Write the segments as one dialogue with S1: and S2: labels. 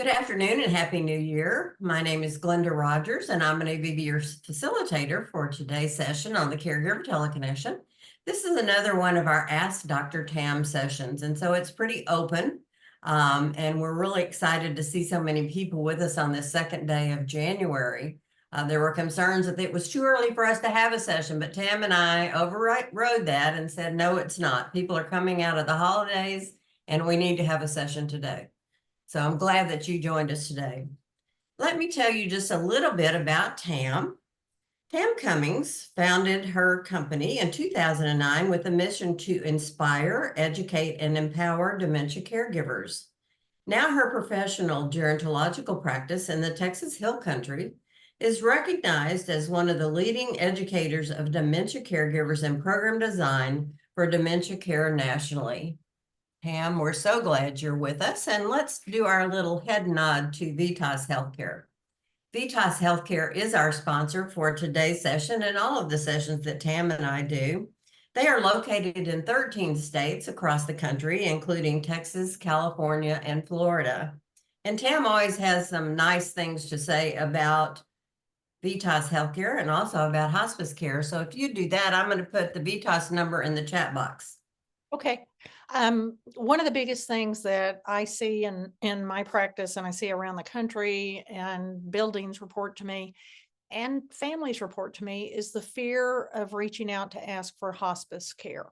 S1: Good afternoon and Happy New Year. My name is Glenda Rogers, and I'm going to be your facilitator for today's session on the Caregiver Teleconnection. This is another one of our Ask Dr. Tam sessions, and so it's pretty open, and we're really excited to see so many people with us on this second day of January. There were concerns that it was too early for us to have a session, but Tam and I overrode that and said, no, it's not. People are coming out of the holidays, and we need to have a session today. So I'm glad that you joined us today. Let me tell you just a little bit about Tam. Tam Cummings founded her company in 2009 with a mission to inspire, educate, and empower dementia caregivers. Now her professional gerontological practice in the Texas Hill Country is recognized as one of the leading educators of dementia caregivers and program design for dementia care nationally. Tam, we're so glad you're with us, and let's do our little head nod to Vitas Healthcare. Vitas Healthcare is our sponsor for today's session and all of the sessions that Tam and I do. They are located in 13 states across the country, including Texas, California, and Florida. And Tam always has some nice things to say about Vitas Healthcare and also about hospice care. So if you do that, I'm going to put the Vitas number in the chat box.
S2: Okay. One of the biggest things that I see in my practice and I see around the country and buildings report to me and families report to me is the fear of reaching out to ask for hospice care.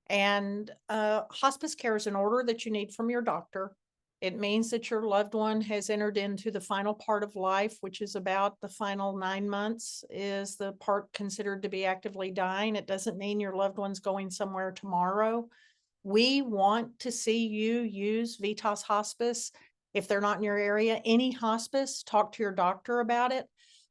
S2: And hospice care is an order that you need from your doctor. It means that your loved one has entered into the final part of life, which is about the final 9 months is the part considered to be actively dying. It doesn't mean your loved one's going somewhere tomorrow. We want to see you use Vitas Hospice. If they're not in your area, any hospice, talk to your doctor about it,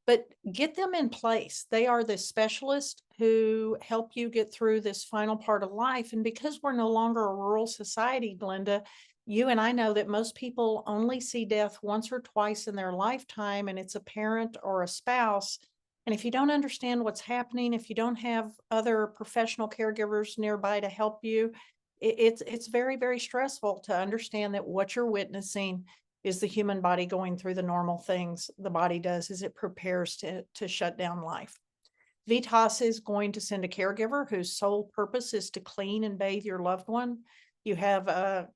S2: but get them in place. They are the specialists who help you get through this final part of life. And because we're no longer a rural society, Glenda, you and I know that most people only see death once or twice in their lifetime, and it's a parent or a spouse. And if you don't understand what's happening, if you don't have other professional caregivers nearby to help you, it's very, very stressful to understand that what you're witnessing is the human body going through the normal things the body does as it prepares to shut down life. Vitas is going to send a caregiver whose sole purpose is to clean and bathe your loved one. You have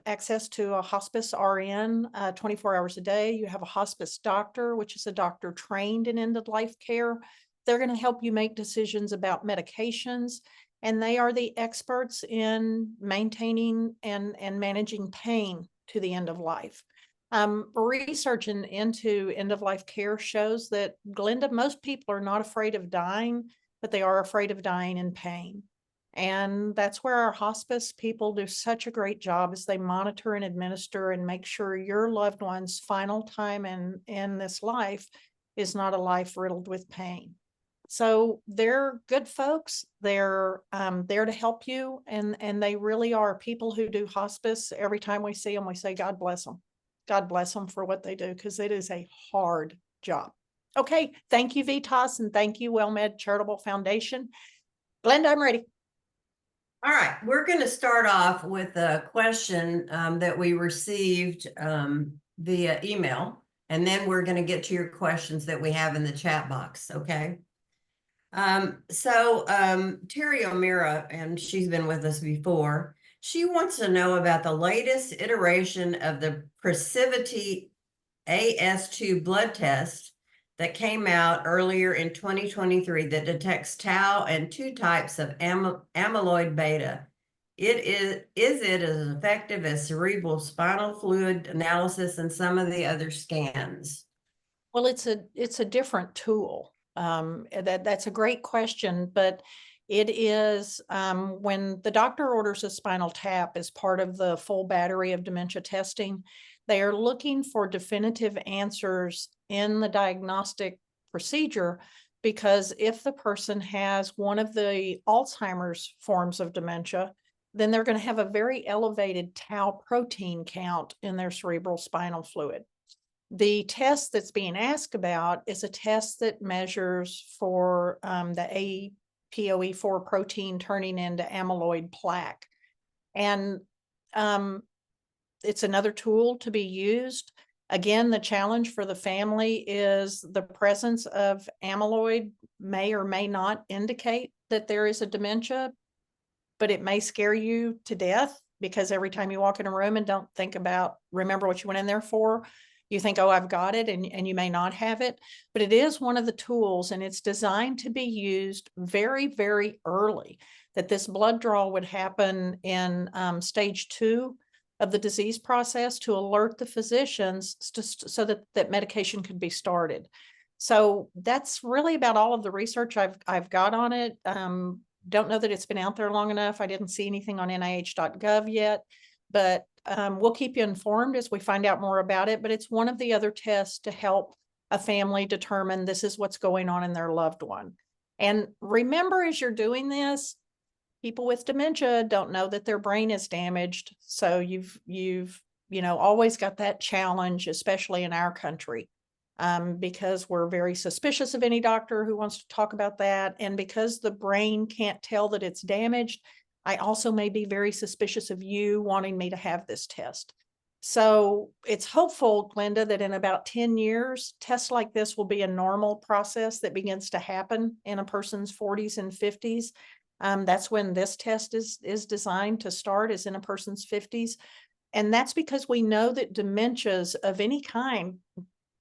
S2: access to a hospice RN 24 hours a day. You have a hospice doctor, which is a doctor trained in end-of-life care. They're going to help you make decisions about medications, and they are the experts in maintaining and managing pain to the end of life. Research into end-of-life care shows that, Glenda, most people are not afraid of dying, but they are afraid of dying in pain. And that's where our hospice people do such a great job as they monitor and administer and make sure your loved one's final time in this life is not a life riddled with pain. So they're good folks. They're there to help you. And they really are people who do hospice. Every time we see them, we say, God bless them. God bless them for what they do, because it is a hard job. Okay. Thank you, Vitas, and thank you, WellMed Charitable Foundation. Glenda, I'm ready.
S1: All right. We're going to start off with a question that we received via email, and then we're going to get to your questions that we have in the chat box. Okay. Terry O'Meara, and she's been with us before, she wants to know about the latest iteration of the Precivity's AS2 blood test that came out earlier in 2023 that detects tau and 2 types of amyloid beta. Is it as effective as cerebral spinal fluid analysis and some of the other scans?
S2: Well, it's a different tool. That's a great question, but it is when the doctor orders a spinal tap as part of the full battery of dementia testing, they are looking for definitive answers in the diagnostic procedure, because if the person has one of the Alzheimer's forms of dementia, then they're going to have a very elevated tau protein count in their cerebral spinal fluid. The test that's being asked about is a test that measures for the APOE4 protein turning into amyloid plaque. And it's another tool to be used. Again, the challenge for the family is the presence of amyloid may or may not indicate that there is a dementia, but it may scare you to death because every time you walk in a room and don't remember what you went in there for, you think, oh, I've got it, and you may not have it. But it is one of the tools, and it's designed to be used very, very early, that this blood draw would happen in stage 2 of the disease process to alert the physicians so that medication could be started. So that's really about all of the research I've got on it. Don't know that it's been out there long enough. I didn't see anything on NIH.gov yet, but we'll keep you informed as we find out more about it. But it's one of the other tests to help a family determine this is what's going on in their loved one. And remember, as you're doing this, people with dementia don't know that their brain is damaged. So you've always got that challenge, especially in our country. Because we're very suspicious of any doctor who wants to talk about that. And because the brain can't tell that it's damaged, I also may be very suspicious of you wanting me to have this test. So it's hopeful, Glenda, that in about 10 years, tests like this will be a normal process that begins to happen in a person's 40s and 50s. That's when this test is designed to start, is in a person's 50s. And that's because we know that dementias of any kind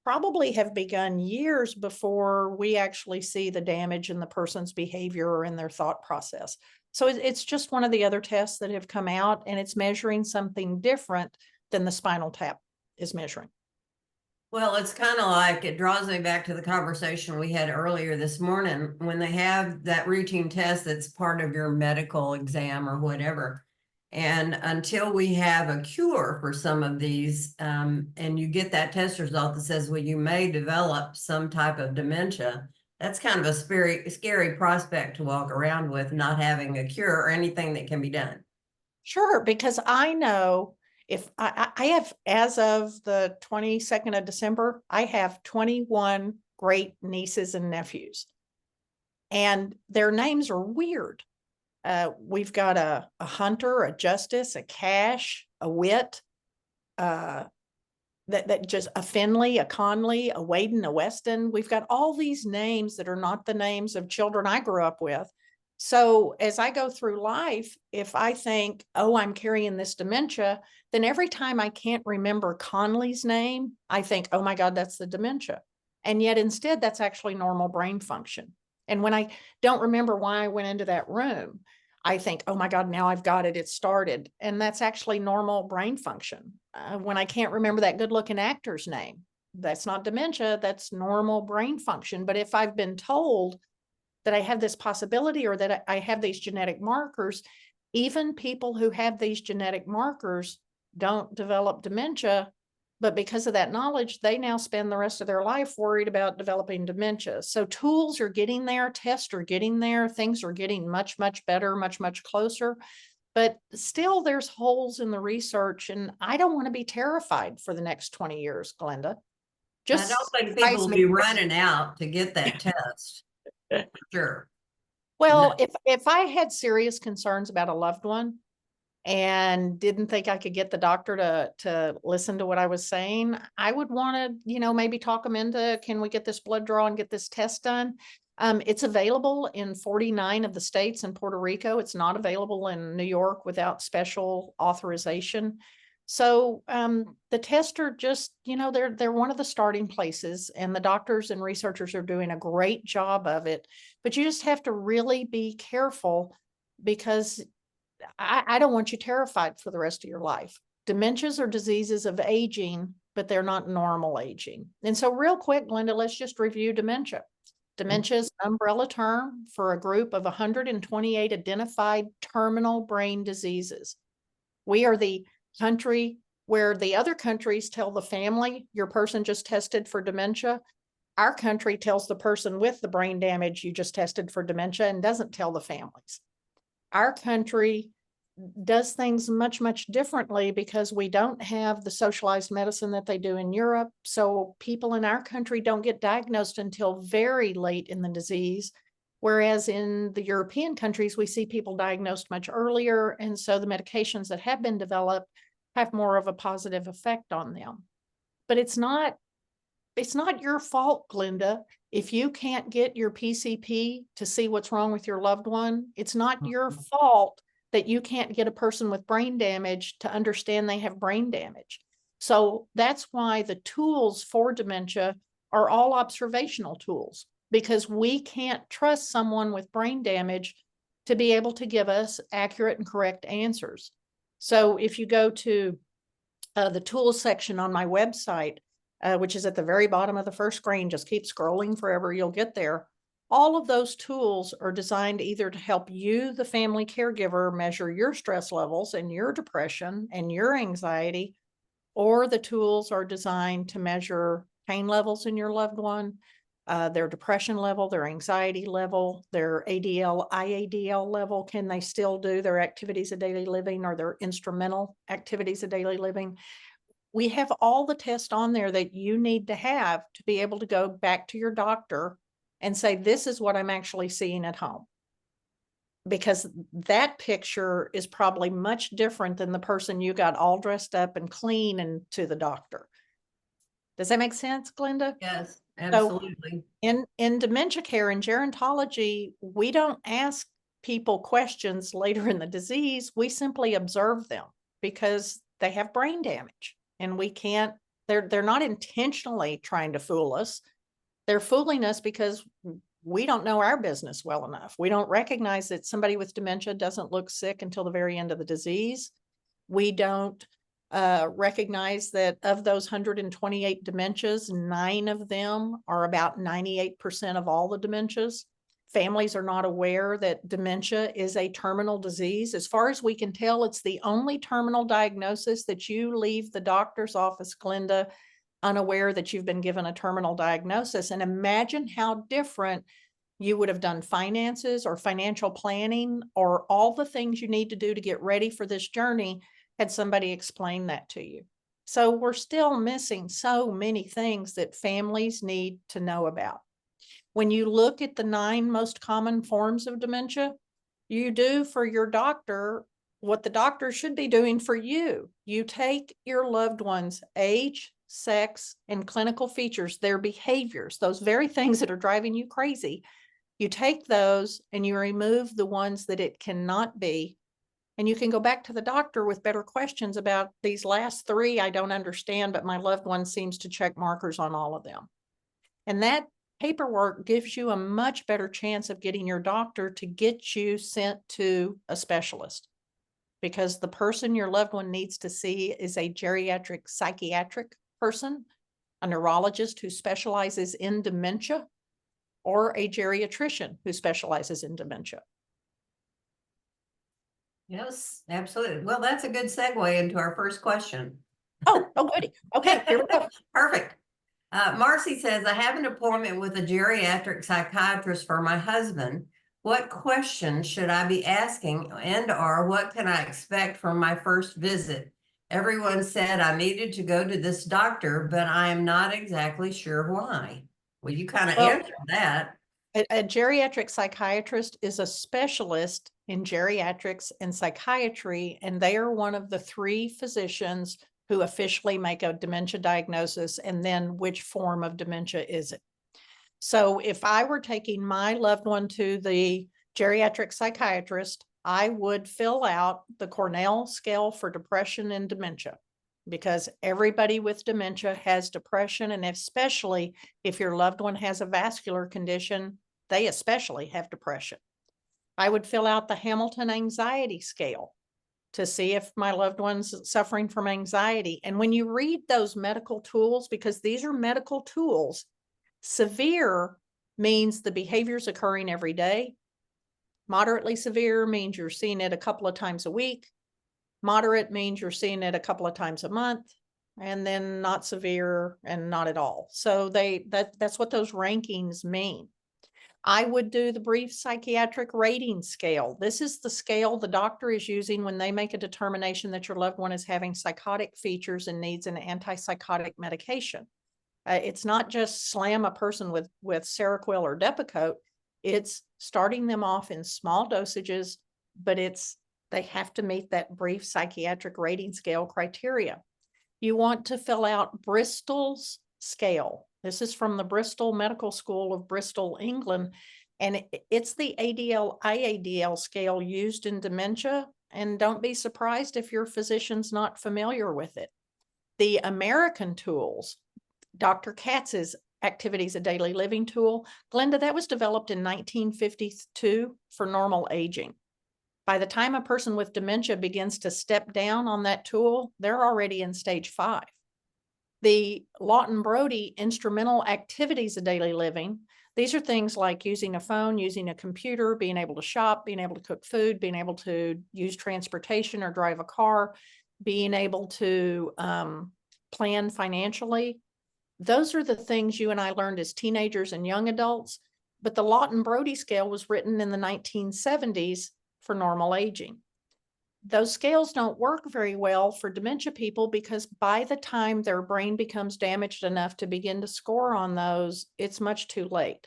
S2: probably have begun years before we actually see the damage in the person's behavior or in their thought process. So it's just one of the other tests that have come out, and it's measuring something different than the spinal tap is measuring.
S1: Well, it's kind of like, it draws me back to the conversation we had earlier this morning when they have that routine test that's part of your medical exam or whatever. And until we have a cure for some of these, and you get that test result that says, well, you may develop some type of dementia, that's kind of a scary prospect to walk around with, not having a cure or anything that can be done.
S2: Sure, because I know if I have, as of the 22nd of December, I have 21 great nieces and nephews, and their names are weird. We've got a Hunter, a Justice, a Cash, a Wit, that just a Finley, a Conley, a Waden, a Weston. We've got all these names that are not the names of children I grew up with. So as I go through life, if I think, oh, I'm carrying this dementia, then every time I can't remember Conley's name, I think, oh my God, that's the dementia. And yet instead, that's actually normal brain function. And when I don't remember why I went into that room, I think, oh my God, now I've got it, it started. And that's actually normal brain function. When I can't remember that good looking actor's name, that's not dementia, that's normal brain function. But if I've been told that I have this possibility or that I have these genetic markers, even people who have these genetic markers don't develop dementia. But because of that knowledge, they now spend the rest of their life worried about developing dementia. So tools are getting there, tests are getting there, things are getting much, much better, much, much closer. But still, there's holes in the research, and I don't want to be terrified for the next 20 years, Glenda.
S1: I don't think people will be running out to get that test. Sure.
S2: Well, if I had serious concerns about a loved one and didn't think I could get the doctor to listen to what I was saying, I would want to, maybe talk them into, can we get this blood draw and get this test done? It's available in 49 of the states and Puerto Rico. It's not available in New York without special authorization. So the tests are just, they're one of the starting places, and the doctors and researchers are doing a great job of it. But you just have to really be careful, because I don't want you terrified for the rest of your life. Dementias are diseases of aging, but they're not normal aging. And so real quick, Glenda, let's just review dementia. Dementia is an umbrella term for a group of 128 identified terminal brain diseases. We are the country where the other countries tell the family, your person just tested for dementia. Our country tells the person with the brain damage, you just tested for dementia, and doesn't tell the families. Our country does things much, much differently because we don't have the socialized medicine that they do in Europe. So people in our country don't get diagnosed until very late in the disease. Whereas in the European countries, we see people diagnosed much earlier. And so the medications that have been developed have more of a positive effect on them. but it's not your fault, Glenda. If you can't get your PCP to see what's wrong with your loved one, it's not your fault that you can't get a person with brain damage to understand they have brain damage. So that's why the tools for dementia are all observational tools, because we can't trust someone with brain damage to be able to give us accurate and correct answers. So if you go to the tools section on my website, which is at the very bottom of the first screen, just keep scrolling forever, you'll get there. All of those tools are designed either to help you, the family caregiver, measure your stress levels and your depression and your anxiety, or the tools are designed to measure pain levels in your loved one, their depression level, their anxiety level, their ADL, IADL level. Can they still do their activities of daily living or their instrumental activities of daily living? We have all the tests on there that you need to have to be able to go back to your doctor and say, this is what I'm actually seeing at home. Because that picture is probably much different than the person you got all dressed up and clean and to the doctor. Does that make sense, Glenda?
S1: Yes,
S2: So
S1: absolutely.
S2: in dementia care and gerontology, we don't ask people questions later in the disease. We simply observe them because they have brain damage, and we can't, they're not intentionally trying to fool us. They're fooling us because we don't know our business well enough. We don't recognize that somebody with dementia doesn't look sick until the very end of the disease. We don't recognize that of those 128 dementias, 9 of them are about 98% of all the dementias. Families are not aware that dementia is a terminal disease. As far as we can tell, it's the only terminal diagnosis that you leave the doctor's office, Glenda, unaware that you've been given a terminal diagnosis. And imagine how different you would have done finances or financial planning or all the things you need to do to get ready for this journey had somebody explain that to you. So we're still missing so many things that families need to know about. When you look at the 9 most common forms of dementia, you do for your doctor what the doctor should be doing for you. You take your loved one's age, sex, and clinical features, their behaviors, those very things that are driving you crazy. You take those and you remove the ones that it cannot be. And you can go back to the doctor with better questions about these last 3 I don't understand, but my loved one seems to check markers on all of them. And that paperwork gives you a much better chance of getting your doctor to get you sent to a specialist, because the person your loved one needs to see is a geriatric psychiatric person, a neurologist who specializes in dementia, or a geriatrician who specializes in dementia.
S1: Yes, absolutely. Well, that's a good segue into our first question.
S2: Oh, goody. Okay, here we go.
S1: Perfect. Marcy says, I have an appointment with a geriatric psychiatrist for my husband. What questions should I be asking, and/or what can I expect from my first visit? Everyone said I needed to go to this doctor, but I am not exactly sure why. Well, you kind of answered that.
S2: A geriatric psychiatrist is a specialist in geriatrics and psychiatry, and they are one of the 3 physicians who officially make a dementia diagnosis, and then which form of dementia is it. So if I were taking my loved one to the geriatric psychiatrist, I would fill out the Cornell scale for depression and dementia, because everybody with dementia has depression, and especially if your loved one has a vascular condition, they especially have depression. I would fill out the Hamilton anxiety scale to see if my loved one's suffering from anxiety. And when you read those medical tools, because these are medical tools, severe means the behavior's occurring every day. Moderately severe means you're seeing it a couple of times a week. Moderate means you're seeing it a couple of times a month, and then not severe and not at all. So that's what those rankings mean. I would do the brief psychiatric rating scale. This is the scale the doctor is using when they make a determination that your loved one is having psychotic features and needs an antipsychotic medication. It's not just slam a person with Seroquel or Depakote. It's starting them off in small dosages, but they have to meet that brief psychiatric rating scale criteria. You want to fill out Bristol's scale. This is from the Bristol Medical School of Bristol, England, and it's the ADL-IADL scale used in dementia. And don't be surprised if your physician's not familiar with it. The American tools, Dr. Katz's Activities of Daily Living tool, Glenda, that was developed in 1952 for normal aging. By the time a person with dementia begins to step down on that tool, they're already in stage 5. The Lawton Brody Instrumental Activities of Daily Living, these are things like using a phone, using a computer, being able to shop, being able to cook food, being able to use transportation or drive a car, being able to plan financially. Those are the things you and I learned as teenagers and young adults, but the Lawton Brody scale was written in the 1970s for normal aging. Those scales don't work very well for dementia people because by the time their brain becomes damaged enough to begin to score on those, it's much too late.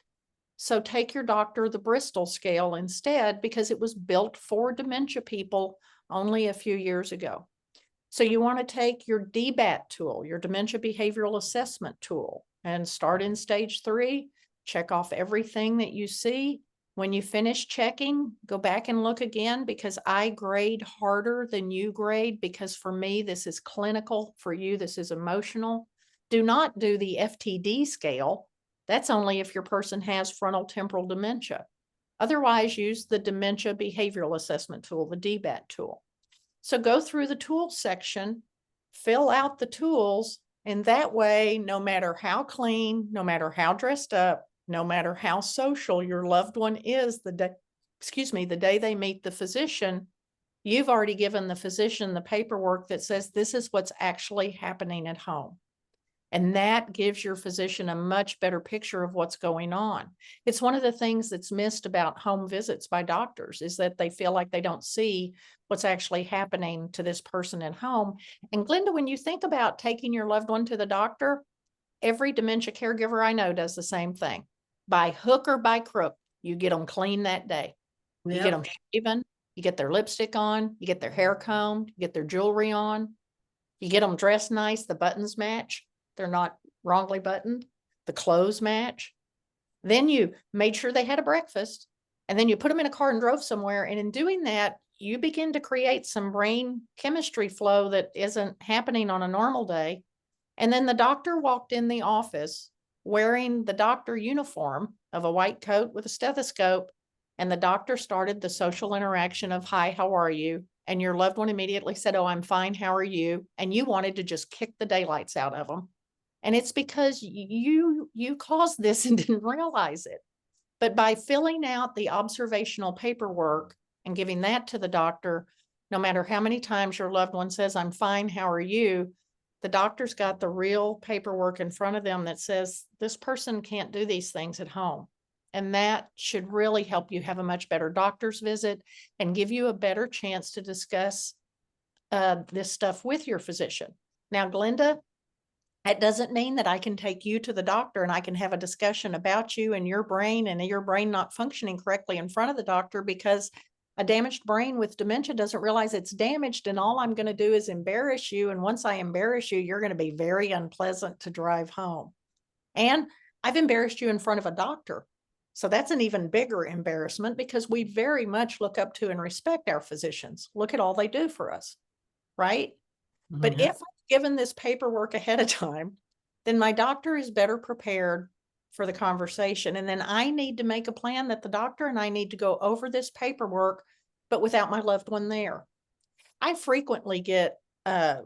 S2: So take your doctor the Bristol scale instead, because it was built for dementia people only a few years ago. So you want to take your DBAT tool, your dementia behavioral assessment tool, and start in stage 3, check off everything that you see. When you finish checking, go back and look again, because I grade harder than you grade, because for me, this is clinical. For you, this is emotional. Do not do the FTD scale. That's only if your person has frontal temporal dementia. Otherwise, use the dementia behavioral assessment tool, the DBAT tool. So go through the tools section, fill out the tools, and that way, no matter how clean, no matter how dressed up, no matter how social your loved one is the day they meet the physician, you've already given the physician the paperwork that says this is what's actually happening at home. And that gives your physician a much better picture of what's going on. It's one of the things that's missed about home visits by doctors, is that they feel like they don't see what's actually happening to this person at home. And Glenda, when you think about taking your loved one to the doctor, every dementia caregiver I know does the same thing. By hook or by crook, you get them clean that day. You get them shaven, you get their lipstick on, you get their hair combed, you get their jewelry on, you get them dressed nice, the buttons match. They're not wrongly buttoned. The clothes match. Then you made sure they had a breakfast, and then you put them in a car and drove somewhere. And in doing that, you begin to create some brain chemistry flow that isn't happening on a normal day. And then the doctor walked in the office wearing the doctor uniform of a white coat with a stethoscope. And the doctor started the social interaction of, "Hi, how are you?" And your loved one immediately said, "Oh, I'm fine. How are you?" And you wanted to just kick the daylights out of them. And it's because you caused this and didn't realize it. But by filling out the observational paperwork and giving that to the doctor, no matter how many times your loved one says, "I'm fine, how are you?" the doctor's got the real paperwork in front of them that says this person can't do these things at home. And that should really help you have a much better doctor's visit and give you a better chance to discuss this stuff with your physician. Now, Glenda, that doesn't mean that I can take you to the doctor and I can have a discussion about you and your brain not functioning correctly in front of the doctor, because a damaged brain with dementia doesn't realize it's damaged. And all I'm going to do is embarrass you. And once I embarrass you, you're going to be very unpleasant to drive home. And I've embarrassed you in front of a doctor. So that's an even bigger embarrassment, because we very much look up to and respect our physicians. Look at all they do for us, right? But if I've given this paperwork ahead of time, then my doctor is better prepared for the conversation. And then I need to make a plan that the doctor and I need to go over this paperwork, but without my loved one there. I frequently get,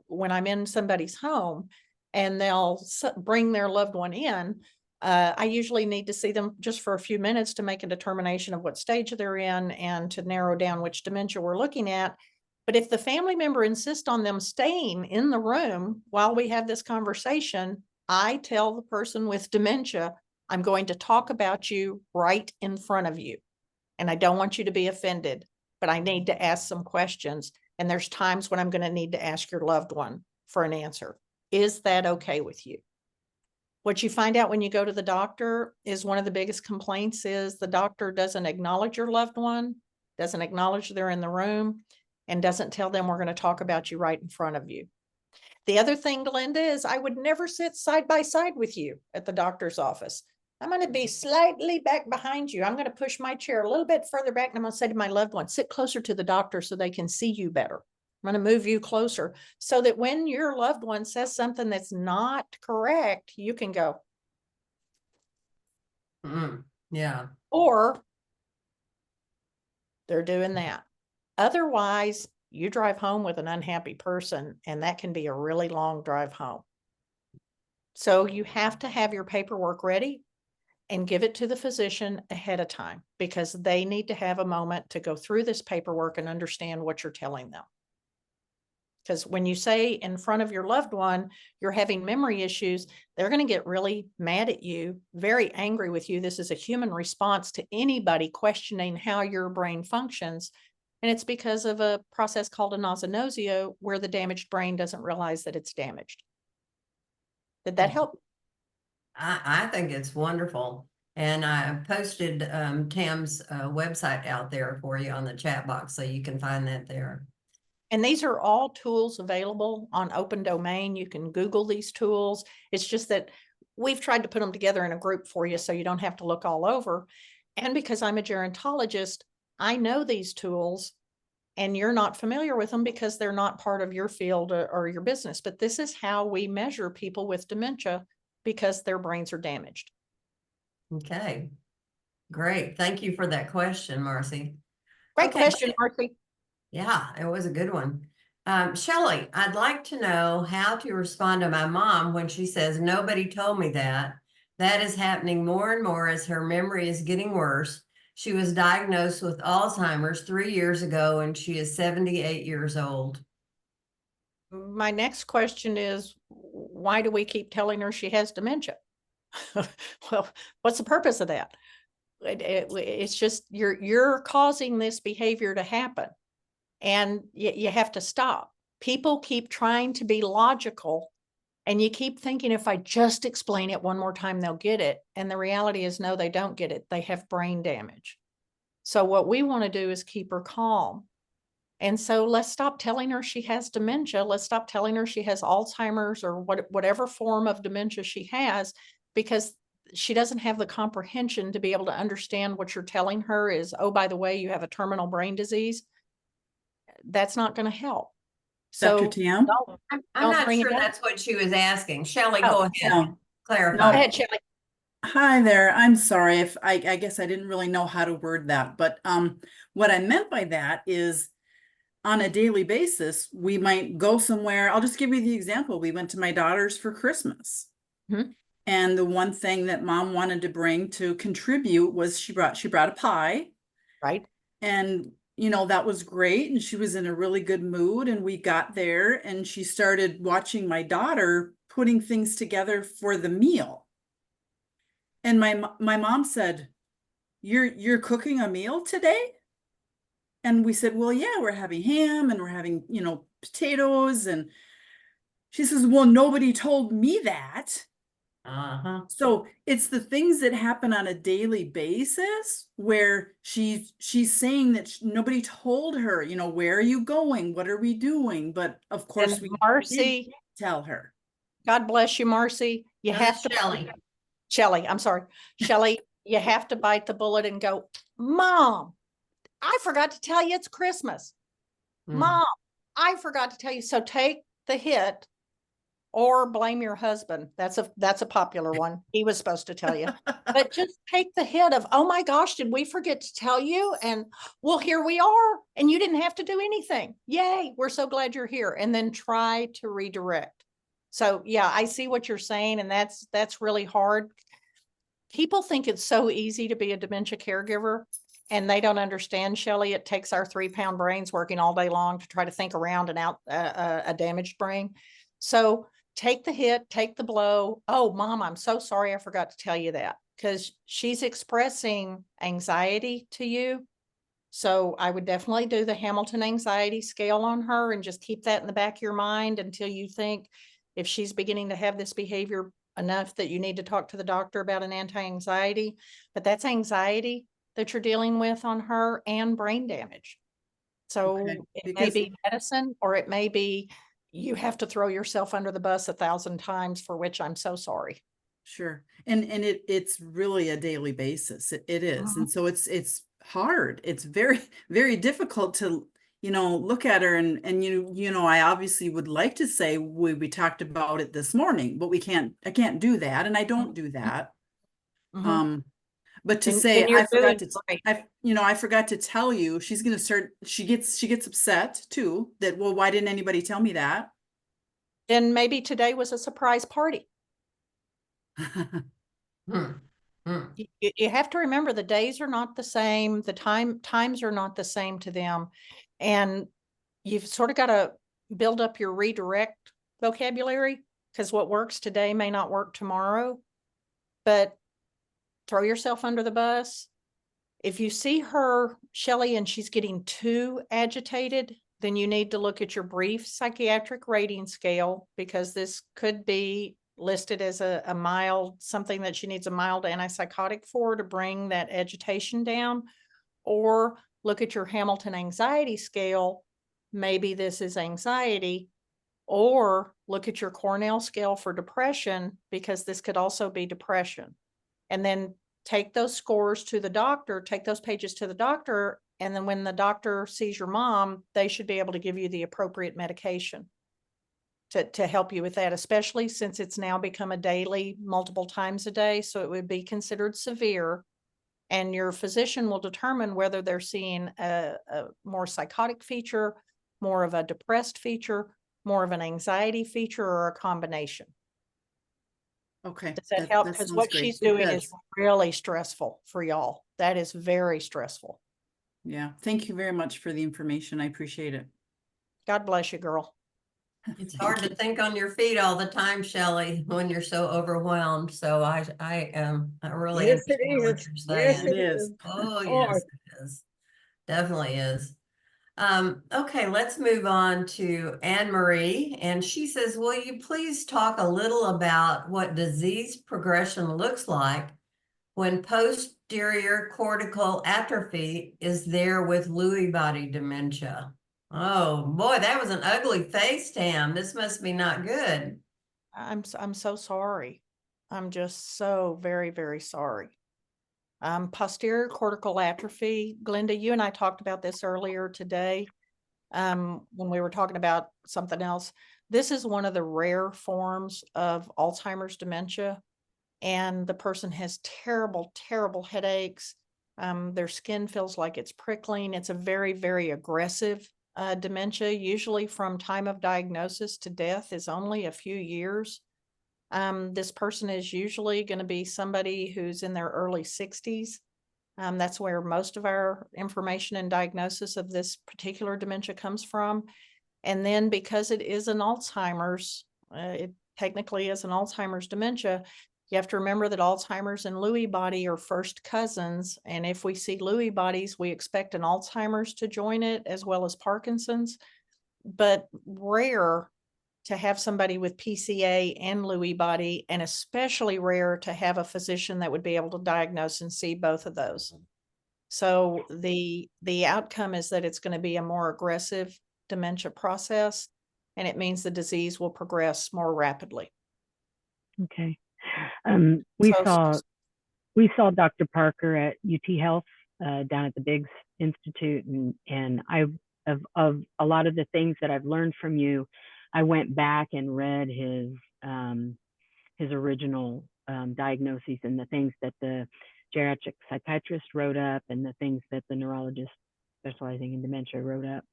S2: when I'm in somebody's home and they'll bring their loved one in, I usually need to see them just for a few minutes to make a determination of what stage they're in and to narrow down which dementia we're looking at. But if the family member insists on them staying in the room while we have this conversation, I tell the person with dementia, "I'm going to talk about you right in front of you. And I don't want you to be offended, but I need to ask some questions. And there's times when I'm going to need to ask your loved one for an answer. Is that okay with you?" What you find out when you go to the doctor is one of the biggest complaints is the doctor doesn't acknowledge your loved one, doesn't acknowledge they're in the room, and doesn't tell them, "We're going to talk about you right in front of you." The other thing, Glenda, is I would never sit side by side with you at the doctor's office. I'm going to be slightly back behind you. I'm going to push my chair a little bit further back. And I'm going to say to my loved one, sit closer to the doctor so they can see you better. I'm going to move you closer so that when your loved one says something that's not correct, you can go,
S1: yeah.
S2: or they're doing that. Otherwise, you drive home with an unhappy person, and that can be a really long drive home. So you have to have your paperwork ready and give it to the physician ahead of time, because they need to have a moment to go through this paperwork and understand what you're telling them. Because when you say in front of your loved one, you're having memory issues, they're going to get really mad at you, very angry with you. This is a human response to anybody questioning how your brain functions. And it's because of a process called anosognosia, where the damaged brain doesn't realize that it's damaged. Did that help?
S1: I think it's wonderful. And I posted Tam's website out there for you on the chat box, so you can find that there.
S2: And these are all tools available on open domain. You can Google these tools. It's just that we've tried to put them together in a group for you so you don't have to look all over. And because I'm a gerontologist, I know these tools, and you're not familiar with them because they're not part of your field or your business. But this is how we measure people with dementia, because their brains are damaged.
S1: Okay, great. Thank you for that question, Marcy.
S2: Great
S1: Okay.
S2: question, Marcy.
S1: Yeah, it was a good one. Shelley, I'd like to know how to respond to my mom when she says, nobody told me that. That is happening more and more as her memory is getting worse. She was diagnosed with Alzheimer's 3 years ago, and she is 78 years old.
S2: My next question is, why do we keep telling her she has dementia? Well, what's the purpose of that? It's just you're causing this behavior to happen, and you have to stop. People keep trying to be logical, and you keep thinking, if I just explain it one more time, they'll get it. And the reality is, no, they don't get it. They have brain damage. So what we want to do is keep her calm. And so let's stop telling her she has dementia. Let's stop telling her she has Alzheimer's or whatever form of dementia she has, because she doesn't have the comprehension to be able to understand what you're telling her is, oh, by the way, you have a terminal brain disease. That's not going to help.
S3: Dr.
S2: So
S3: Tam?
S1: I'm
S2: Don't
S1: not
S2: bring it
S1: sure
S2: up.
S1: that's what she was asking. Shelley,
S2: Oh,
S1: go ahead.
S3: No.
S1: Clarify.
S2: Go ahead, Shelley.
S3: Hi there. I'm sorry if I guess I didn't really know how to word that, but what I meant by that is, on a daily basis, we might go somewhere. I'll just give you the example. We went to my daughter's for Christmas. And the one thing that mom wanted to bring to contribute was she brought a pie.
S2: Right.
S3: And you know, that was great. And she was in a really good mood. And we got there and she started watching my daughter putting things together for the meal. And my mom said, you're cooking a meal today? And we said, well, yeah, we're having ham and we're having, you know, potatoes. And she says, well, nobody told me that. So it's the things that happen on a daily basis where she's saying that nobody told her, you know, where are you going? What are we doing? But of course, we
S2: Marcy,
S3: did tell her.
S2: God bless you, Marcy. You have to, Shelley, I'm sorry, Shelley, you have to bite the bullet and go, Mom, I forgot to tell you it's Christmas. Mom, I forgot to tell you. So take the hit, or blame your husband. That's a popular one. He was supposed to tell you. But just take the hit of, oh my gosh, did we forget to tell you? And well, here we are. And you didn't have to do anything. Yay, we're so glad you're here. And then try to redirect. So yeah, I see what you're saying. And that's really hard. People think it's so easy to be a dementia caregiver, and they don't understand, Shelley. It takes our 3-pound brains working all day long to try to think around and out a damaged brain. So take the hit, take the blow. Oh, Mom, I'm so sorry. I forgot to tell you that, because she's expressing anxiety to you. So I would definitely do the Hamilton anxiety scale on her and just keep that in the back of your mind until you think, if she's beginning to have this behavior enough that you need to talk to the doctor about an anti-anxiety. But that's anxiety that you're dealing with on her, and brain damage. So it may be medicine, or it may be, you have to throw yourself under the bus 1,000 times, for which I'm so sorry.
S3: Sure. And it's really a daily basis. It is.
S2: Mhm.
S3: And so it's hard. It's very, very difficult to, look at her and I obviously would like to say we talked about it this morning, but I can't do that. And I don't do that.
S2: Mhm.
S3: But to
S2: And
S3: say,
S2: you're doing great.
S3: I forgot to tell you, she gets upset too, that, well, why didn't anybody tell me that?
S2: And maybe today was a surprise party.
S1: Hmm. Hmm.
S2: You have to remember the days are not the same, the times are not the same to them, and you've sort of gotta build up your redirect vocabulary, because what works today may not work tomorrow, but throw yourself under the bus. If you see her, Shelley, and she's getting too agitated, then you need to look at your brief psychiatric rating scale, because this could be listed as a mild, something that she needs a mild antipsychotic for to bring that agitation down. Or look at your Hamilton anxiety scale. Maybe this is anxiety. Or look at your Cornell scale for depression, because this could also be depression. And then take those scores to the doctor, take those pages to the doctor, and then when the doctor sees your mom, they should be able to give you the appropriate medication to help you with that, especially since it's now become a daily, multiple times a day, so it would be considered severe, and your physician will determine whether they're seeing a more psychotic feature, more of a depressed feature, more of an anxiety feature, or a combination.
S3: Okay,
S2: Does that help?
S3: that
S2: Because
S3: sounds
S2: what
S3: great.
S2: she's
S3: It
S2: doing is
S3: does.
S2: really stressful for y'all. That is very stressful.
S3: Yeah. Thank you very much for the information. I appreciate it.
S2: God bless you, girl.
S1: It's
S3: Thank
S1: hard
S3: you.
S1: to think on your feet all the time, Shelley, when you're so overwhelmed. So I really
S4: Yes, it
S1: understand what
S4: is.
S1: you're
S4: Yes,
S3: It
S1: saying.
S4: it
S3: is.
S4: is.
S1: Oh,
S4: Hard.
S1: yes, it is. Definitely is. Okay, let's move on to Anne Marie. And she says, will you please talk a little about what disease progression looks like when posterior cortical atrophy is there with Lewy body dementia? Oh boy, that was an ugly face, Tam. This must be not good.
S2: I'm so sorry. I'm just so very, very sorry. Posterior cortical atrophy, Glenda, you and I talked about this earlier today, when we were talking about something else. This is one of the rare forms of Alzheimer's dementia, and the person has terrible, terrible headaches. Their skin feels like it's prickling. It's a very, very aggressive dementia. Usually from time of diagnosis to death is only a few years. This person is usually going to be somebody who's in their early 60s. That's where most of our information and diagnosis of this particular dementia comes from. And then because it is an Alzheimer's, it technically is an Alzheimer's dementia, you have to remember that Alzheimer's and Lewy body are first cousins. And if we see Lewy bodies, we expect an Alzheimer's to join it as well as Parkinson's, but rare to have somebody with PCA and Lewy body, and especially rare to have a physician that would be able to diagnose and see both of those. So the outcome is that it's going to be a more aggressive dementia process, and it means the disease will progress more rapidly.
S4: Okay.
S2: So
S4: We saw Dr. Parker at UT Health down at the Biggs Institute, and of a lot of the things that I've learned from you, I went back and read his original diagnoses and the things that the geriatric psychiatrist wrote up and the things that the neurologist specializing in dementia wrote up.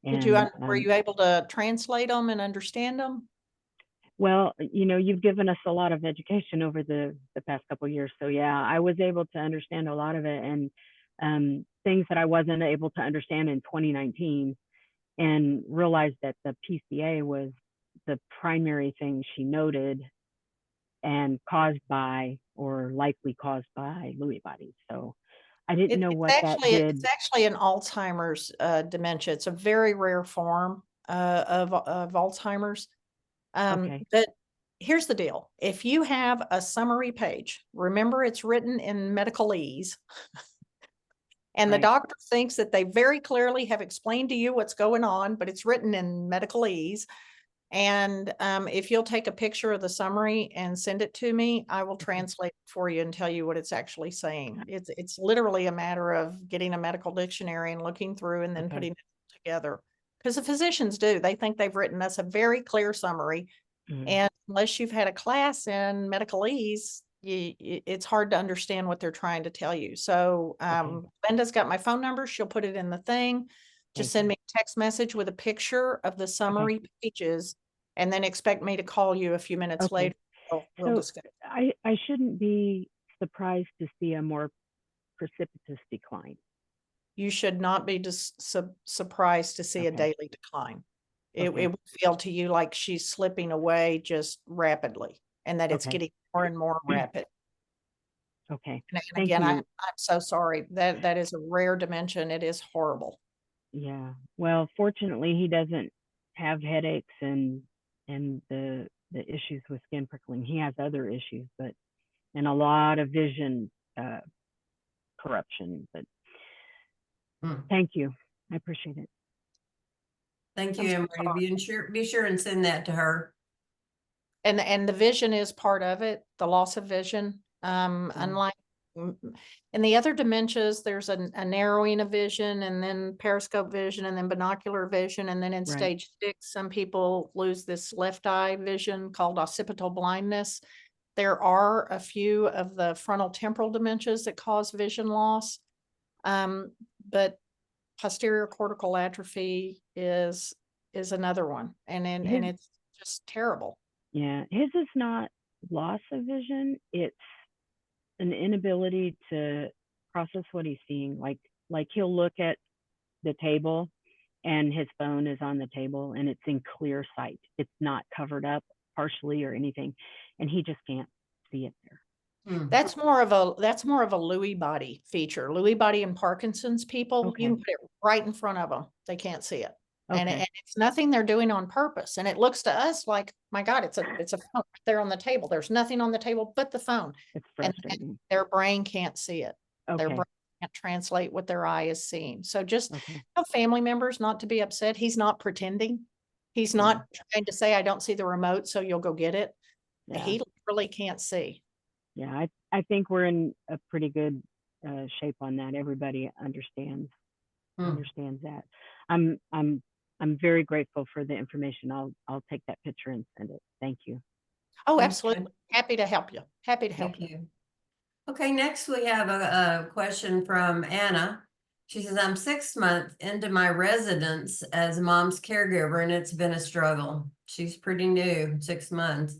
S2: did you,
S4: And
S2: were you able to translate them and understand them?
S4: well, you've given us a lot of education over the past couple of years. So yeah, I was able to understand a lot of it, and things that I wasn't able to understand in 2019, and realized that the PCA was the primary thing she noted and caused by, or likely caused by, Lewy bodies. So I didn't know what that
S2: It's
S4: did.
S2: actually an Alzheimer's dementia. It's a very rare form of Alzheimer's.
S4: Okay.
S2: But here's the deal. If you have a summary page, remember it's written in medicalese, and the
S4: Right.
S2: doctor thinks that they very clearly have explained to you what's going on, but it's written in medicalese. And if you'll take a picture of the summary and send it to me, I will translate it for you and tell you what it's actually saying. It's literally a matter of getting a medical dictionary and looking through and then
S4: Okay.
S2: putting it together. Because the physicians do. They think they've written us a very clear summary.
S4: Mhm.
S2: And unless you've had a class in medicalese, it's hard to understand what they're trying to tell you. So Linda's got my phone number. She'll put it in the thing. Just
S4: Thank
S2: send
S4: you.
S2: me a text message with a picture of the summary pages, and then expect me to call you a few minutes
S4: Okay.
S2: later. We'll
S4: So
S2: discuss.
S4: I shouldn't be surprised to see a more precipitous decline.
S2: You should not be just surprised to see a
S4: Okay.
S2: daily decline. It
S4: Okay.
S2: would feel to you like she's slipping away just rapidly, and that it's
S4: Okay.
S2: getting more and more rapid.
S4: Okay.
S2: And
S4: Thank
S2: again,
S4: you.
S2: I'm so sorry. That is a rare dementia, and it is horrible.
S4: Yeah. Well, fortunately, he doesn't have headaches and the issues with skin prickling. He has other issues, but and a lot of vision corruption. But thank you. I appreciate it.
S1: Thank
S2: I'm
S1: you,
S2: so
S1: Emery. Be sure and send that to her.
S2: And the vision is part of it, the loss of vision. Unlike in the other dementias, there's a narrowing of vision, and then periscope vision, and then binocular vision. And then in
S4: Right.
S2: stage 6, some people lose this left eye vision called occipital blindness. There are a few of the frontal temporal dementias that cause vision loss. But posterior cortical atrophy is another one. And it's just terrible.
S4: Yeah, his is not loss of vision. It's an inability to process what he's seeing. Like he'll look at the table and his phone is on the table and it's in clear sight. It's not covered up partially or anything. And he just can't see it there.
S2: That's more of a Lewy body feature. Lewy body and Parkinson's people,
S4: Okay.
S2: you can put it right in front of them. They can't see it. And
S4: Okay.
S2: it's nothing they're doing on purpose. And it looks to us like, my God, it's a phone there on the table. There's nothing on the table but the phone.
S4: It's
S2: And
S4: frustrating.
S2: their brain can't see it. Their
S4: Okay.
S2: brain can't translate what their eye is seeing. So just
S4: Okay.
S2: tell family members not to be upset. He's not pretending. He's not trying to say, I don't see the remote, so you'll go get it.
S4: Yeah.
S2: He really can't see.
S4: Yeah, I think we're in a pretty good shape on that. Everybody understands that. I'm very grateful for the information. I'll take that picture and send it. Thank you.
S2: Oh,
S1: Okay.
S2: absolutely. Happy to help you. Happy to help
S1: Thank
S2: you.
S1: you. Okay, next we have a question from Anna. She says, I'm 6 months into my residence as mom's caregiver, and it's been a struggle. She's pretty new, 6 months.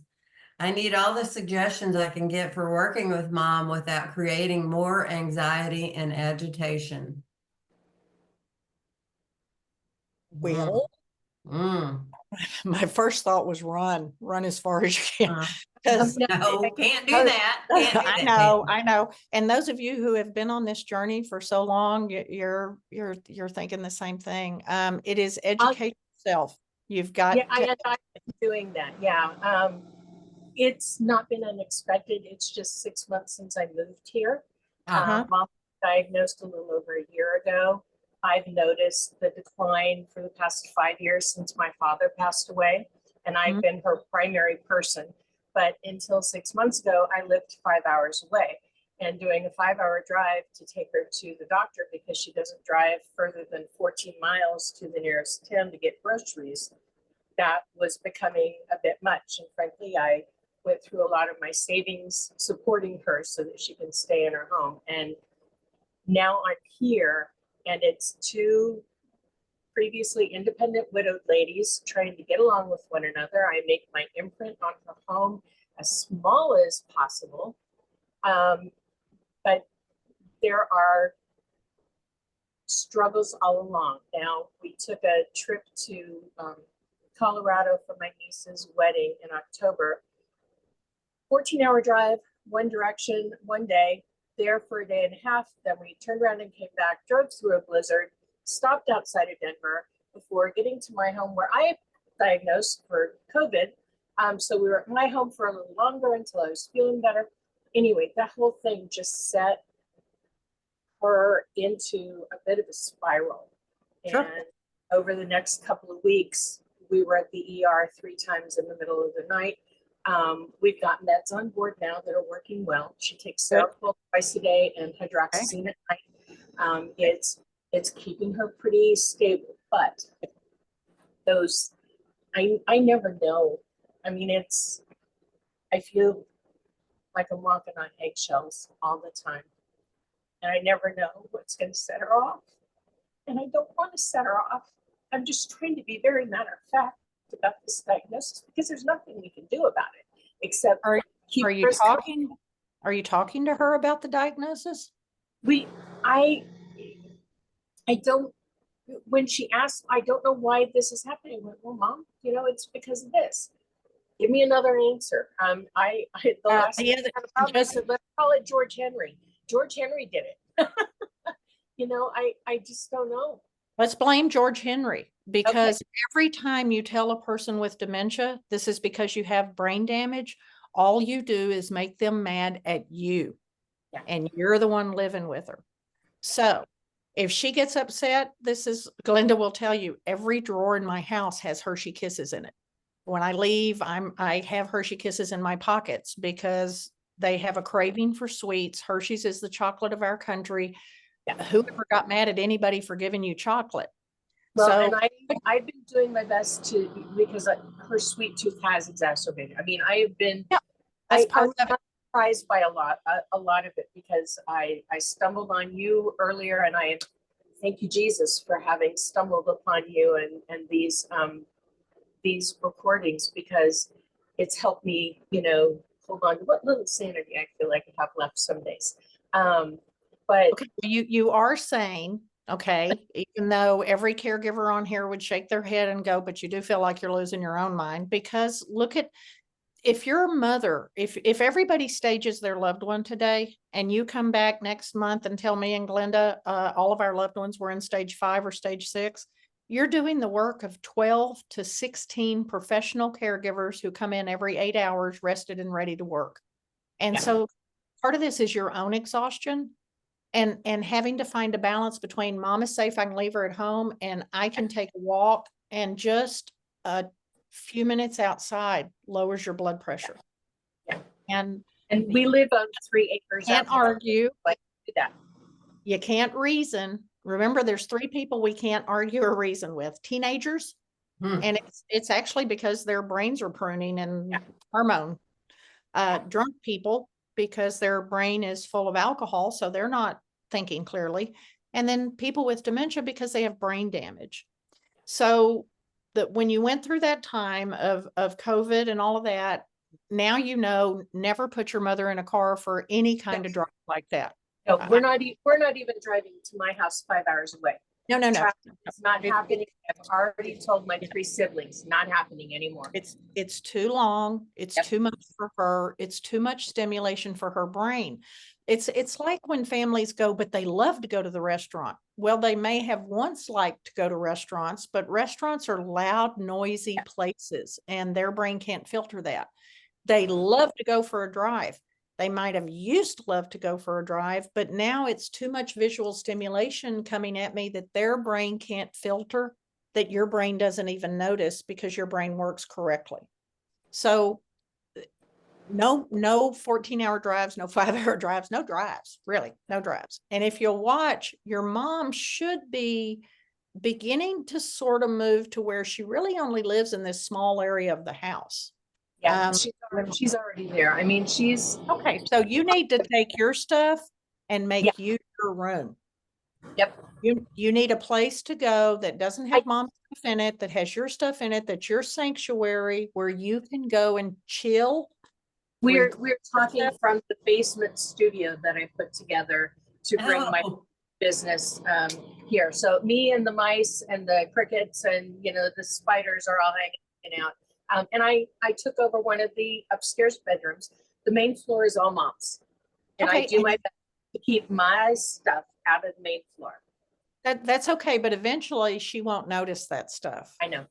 S1: I need all the suggestions I can get for working with mom without creating more anxiety and agitation.
S2: Well, my first thought was run as far as you can. Because
S1: No, can't do that. Can't do
S2: I
S1: that.
S2: I know. And those of you who have been on this journey for so long, you're thinking the same thing. It is educate yourself. You've got
S5: Yeah, I am doing that. Yeah. It's not been unexpected. It's just 6 months since I moved here. Mom was diagnosed a little over a year ago. I've noticed the decline for the past 5 years since my father passed away, and I've been her primary person. But until 6 months ago, I lived 5 hours away, and doing a 5-hour drive to take her to the doctor because she doesn't drive further than 14 miles to the nearest town to get groceries, that was becoming a bit much. And frankly, I went through a lot of my savings supporting her so that she can stay in her home. And now I'm here, and it's 2 previously independent widowed ladies trying to get along with one another. I make my imprint on her home as small as possible. But there are struggles all along. Now, we took a trip to Colorado for my niece's wedding in October. 14-hour drive, one direction, one day, there for a day and a half. Then we turned around and came back, drove through a blizzard, stopped outside of Denver before getting to my home where I diagnosed for COVID. So we were at my home for a little longer until I was feeling better. Anyway, that whole thing just set her into a bit of a spiral.
S2: Sure.
S5: And over the next couple of weeks, we were at the ER 3 times in the middle of the night. We've got meds on board now that are working well. She takes Seroquel twice a day and hydroxyzine at night. It's keeping her pretty stable, but those, I never know. I mean, I feel like I'm walking on eggshells all the time. And I never know what's going to set her off. And I don't want to set her off. I'm just trying to be very matter of fact about this diagnosis because there's nothing we can do about it except keep
S2: Are you talking to her about the diagnosis?
S5: I don't, when she asked, I don't know why this is happening. I went, well, Mom, you know, it's because of this. Give me another answer. The last thing I said, let's call it George Henry. George Henry did it. You know, I just don't know.
S2: Let's blame George Henry, because every time you tell a person with dementia, this is because you have brain damage, all you do is make them mad at you.
S5: Yeah.
S2: And you're the one living with her. So if she gets upset, Glenda will tell you, every drawer in my house has Hershey Kisses in it. When I leave, I have Hershey Kisses in my pockets because they have a craving for sweets. Hershey's is the chocolate of our country. Yeah. Whoever got mad at anybody for giving you chocolate?
S5: Well,
S2: so,
S5: and I've been doing my best because her sweet tooth has exacerbated. I mean, I have been, I was not surprised by a lot of it because I stumbled on you earlier, and I thank you, Jesus, for having stumbled upon you and these recordings, because it's helped me, you know, hold on to what little sanity I feel like I have left some days. But
S2: okay, you are saying, okay, even though every caregiver on here would shake their head and go, but you do feel like you're losing your own mind, because look at, if you're a mother, if everybody stages their loved one today and you come back next month and tell me and Glenda, all of our loved ones were in stage 5 or stage 6, you're doing the work of 12 to 16 professional caregivers who come in every 8 hours, rested and ready to work. And so part of this is your own exhaustion and having to find a balance between Mom is safe, I can leave her at home, and I can take a walk, and just a few minutes outside lowers your blood pressure.
S5: Yeah.
S2: And
S5: we live on 3 acres.
S2: Can't argue.
S5: Like that.
S2: You can't reason. Remember, there's 3 people we can't argue or reason with: teenagers, and it's actually because their brains are pruning and hormone. Drunk people, because their brain is full of alcohol, so they're not thinking clearly. And then people with dementia, because they have brain damage. So that when you went through that time of COVID and all of that, now you know, never put your mother in a car for any kind of drive like that.
S5: No, we're not even driving to my house 5 hours away.
S2: No.
S5: It's not happening. I've already told my 3 siblings, not happening anymore.
S2: It's too long. It's too much for her. It's too much stimulation for her brain. It's like when families go, but they love to go to the restaurant. Well, they may have once liked to go to restaurants, but restaurants are loud, noisy places, and their brain can't filter that. They love to go for a drive. They might have used to love to go for a drive, but now it's too much visual stimulation coming at me that their brain can't filter, that your brain doesn't even notice because your brain works correctly. So no 14-hour drives, no 5-hour drives, no drives, really, no drives. And if you'll watch, your mom should be beginning to sort of move to where she really only lives in this small area of the house.
S5: Yeah, she's already there. I mean, she's
S2: okay. So you need to take your stuff and make you your room.
S5: Yep.
S2: You need a place to go that doesn't have mom's stuff in it, that has your stuff in it, that's your sanctuary where you can go and chill.
S5: We're talking from the basement studio that I put together to bring my business here. So me and the mice and the crickets and, you know, the spiders are all hanging out. And I took over one of the upstairs bedrooms. The main floor is all Mom's. And I do my best to keep my stuff out of the main floor.
S2: That's okay, but eventually she won't notice that stuff.
S5: I know.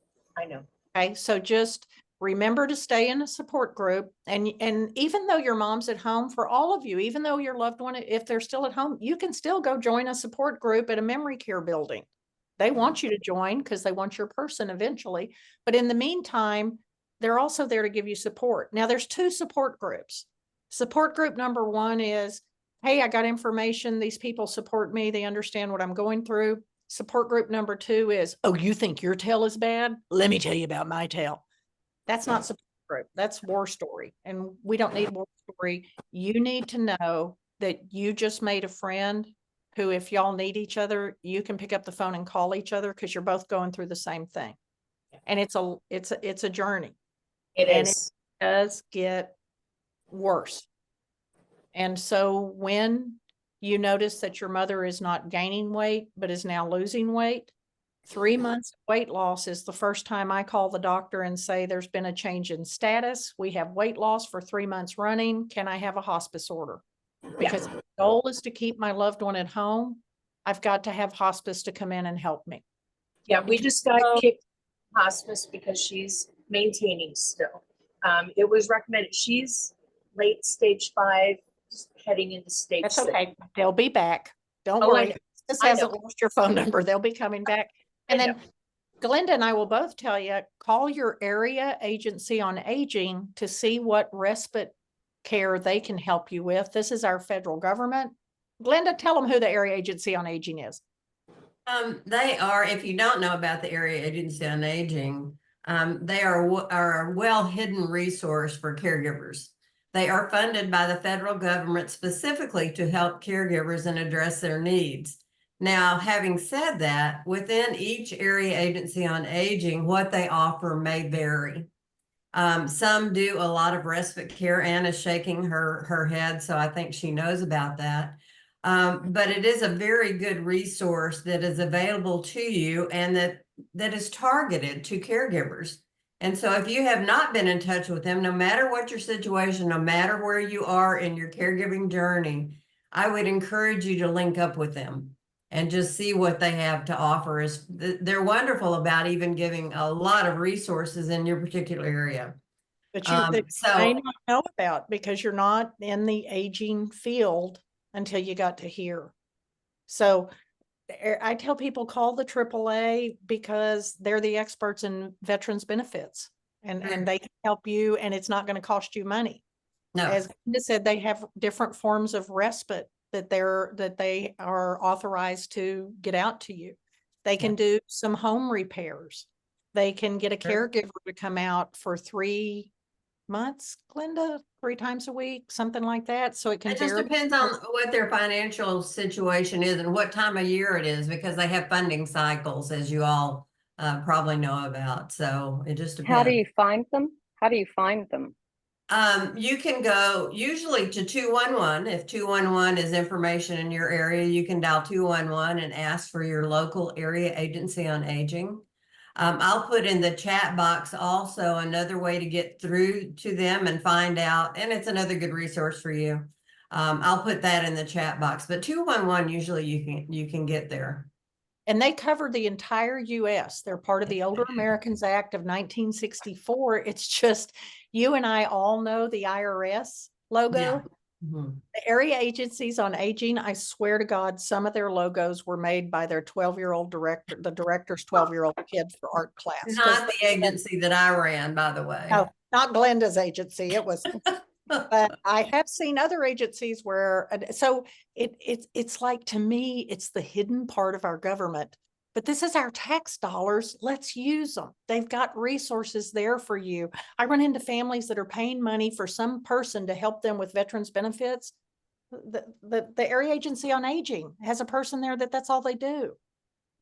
S2: Okay, so just remember to stay in a support group. And even though your mom's at home, for all of you, even though your loved one, if they're still at home, you can still go join a support group at a memory care building. They want you to join because they want your person eventually. But in the meantime, they're also there to give you support. Now, there's 2 support groups. Support group number 1 is, hey, I got information. These people support me. They understand what I'm going through. Support group number 2 is, oh, you think your tale is bad? Let me tell you about my tale. That's not support group. That's war story. And we don't need war story. You need to know that you just made a friend who, if y'all need each other, you can pick up the phone and call each other because you're both going through the same thing. And it's a journey.
S5: It
S2: And
S5: is.
S2: it does get worse. And so when you notice that your mother is not gaining weight, but is now losing weight, 3 months of weight loss is the first time I call the doctor and say, there's been a change in status. We have weight loss for 3 months running. Can I have a hospice order? Because the goal is to keep my loved one at home. I've got to have hospice to come in and help me.
S5: Yeah, we just got kicked hospice because she's maintaining still. It was recommended. She's late stage 5, heading into stage 6.
S2: That's okay. They'll be back. Don't
S5: Oh, I
S2: worry.
S5: know.
S2: This
S5: I
S2: hasn't
S5: know.
S2: lost your phone number. They'll be coming back. And
S5: I
S2: then Glenda and I will both tell you, call your area agency on aging to see what respite care they can help you with. This is our federal government. Glenda, tell them who the area agency on aging is.
S1: They are, if you don't know about the Area Agency on Aging, they are a well hidden resource for caregivers. They are funded by the federal government specifically to help caregivers and address their needs. Now, having said that, within each Area Agency on Aging, what they offer may vary. Some do a lot of respite care. Anna's shaking her head, so I think she knows about that. But it is a very good resource that is available to you and that is targeted to caregivers. And so if you have not been in touch with them, no matter what your situation, no matter where you are in your caregiving journey, I would encourage you to link up with them and just see what they have to offer. They're wonderful about even giving a lot of resources in your particular area.
S2: But you may not know about because you're not in the aging field until you got to here. So I tell people call the AAA because they're the experts in veterans benefits and they can help you and it's not going to cost you money.
S1: No.
S2: As Glenda said, they have different forms of respite that they are authorized to get out to you. They can do some home repairs. They can get a caregiver to come out for 3 months, Glenda, 3 times a week, something like that. So it can
S1: just depends on what their financial situation is and what time of year it is, because they have funding cycles, as you all probably know about. So it just depends.
S6: How do you find them? How do you find them?
S1: You can go usually to 211. If 211 is information in your area, you can dial 211 and ask for your local area agency on aging. I'll put in the chat box also another way to get through to them and find out, and it's another good resource for you. I'll put that in the chat box, but 211 usually you can get there.
S2: And they cover the entire US. They're part of the Older Americans Act of 1964. It's just, you and I all know the IRS logo.
S1: Yeah. Mm-hmm.
S2: The area agencies on aging, I swear to God, some of their logos were made by their 12-year-old director, the director's 12-year-old kid for art class.
S1: Not the agency that I ran, by the way.
S2: No, not Glenda's agency. It was, but I have seen other agencies where, so it's like, to me, it's the hidden part of our government. But this is our tax dollars. Let's use them. They've got resources there for you. I run into families that are paying money for some person to help them with veterans benefits. The area agency on aging has a person there that's all they do.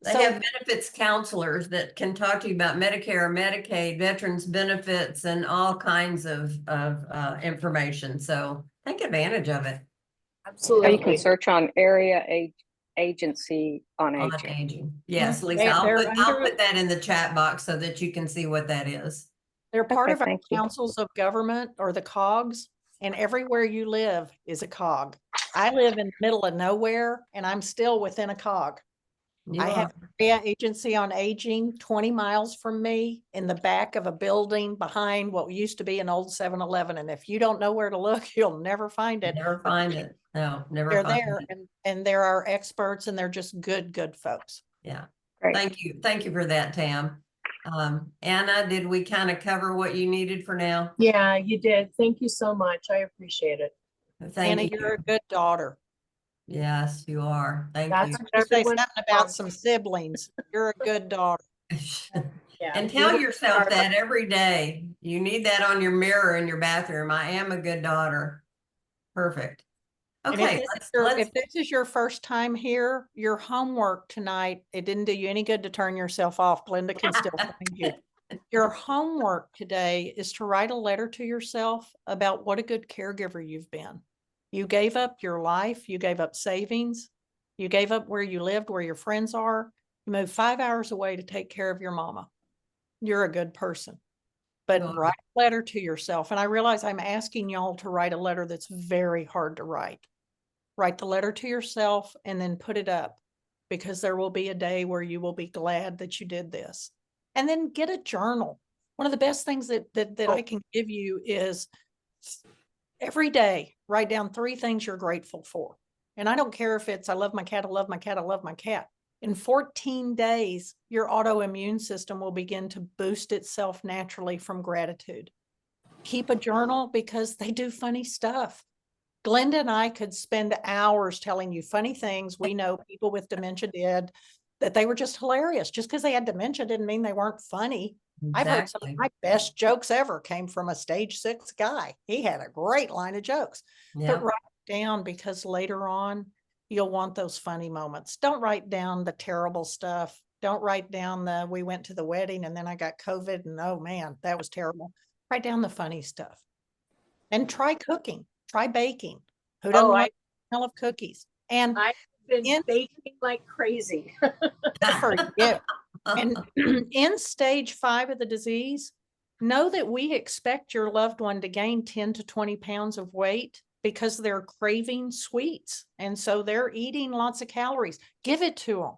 S1: They have benefits counselors that can talk to you about Medicare, Medicaid, veterans benefits, and all kinds of information. So take advantage of it.
S5: Absolutely.
S6: Or you can search on area agency on aging.
S1: On aging. Yes, Lisa,
S2: They're
S1: I'll put that in the chat box so that you can see what that is.
S2: They're part
S6: Okay,
S2: of our
S6: thank you.
S2: councils of government, or the COGs, and everywhere you live is a COG. I live in the middle of nowhere and I'm still within a COG. I have an area agency on aging 20 miles from me in the back of a building behind what used to be an old 7-Eleven. And if you don't know where to look, you'll never find it.
S1: Never find it. No, never
S2: They're
S1: find
S2: there
S1: it.
S2: and there are experts and they're just good folks.
S1: Yeah.
S6: Great.
S1: Thank you for that, Tam. Anna, did we kind of cover what you needed for now?
S5: Yeah, you did. Thank you so much. I appreciate it.
S1: Thank
S2: Anna,
S1: you.
S2: you're a good daughter.
S1: Yes, you are. Thank
S5: That's
S1: you.
S5: what
S2: You say
S5: everyone
S2: something about
S5: wants.
S2: some siblings. You're a good daughter.
S5: Yeah,
S1: And tell
S5: we
S1: yourself
S5: are-
S1: that every day. You need that on your mirror in your bathroom. I am a good daughter. Perfect.
S2: And
S1: Okay,
S2: if this is your first time here, your homework tonight, it didn't do you any good to turn yourself off. Glenda can still find you. Your homework today is to write a letter to yourself about what a good caregiver you've been. You gave up your life, you gave up savings, you gave up where you lived, where your friends are. You moved 5 hours away to take care of your mama. You're a good person. But
S1: You are.
S2: write a letter to yourself. And I realize I'm asking y'all to write a letter that's very hard to write. Write the letter to yourself and then put it up, because there will be a day where you will be glad that you did this. And then get a journal. One of the best things that I can give you is every day write down 3 things you're grateful for. And I don't care if it's I love my cat, I love my cat, I love my cat. In 14 days, your autoimmune system will begin to boost itself naturally from gratitude. Keep a journal because they do funny stuff. Glenda and I could spend hours telling you funny things we know people with dementia did, that they were just hilarious. Just because they had dementia didn't mean they weren't funny. I've heard some of
S1: Exactly.
S2: my best jokes ever came from a stage 6 guy. He had a great line of jokes.
S1: Yeah.
S2: But write it down, because later on you'll want those funny moments. Don't write down the terrible stuff. Don't write down the we went to the wedding and then I got COVID and oh man, that was terrible. Write down the funny stuff. And try cooking, try baking. Who doesn't like the smell of cookies? And
S5: I've been
S2: in-
S5: baking like crazy.
S2: for you. And in stage 5 of the disease, know that we expect your loved one to gain 10 to 20 pounds of weight because they're craving sweets. And so they're eating lots of calories. Give it to them.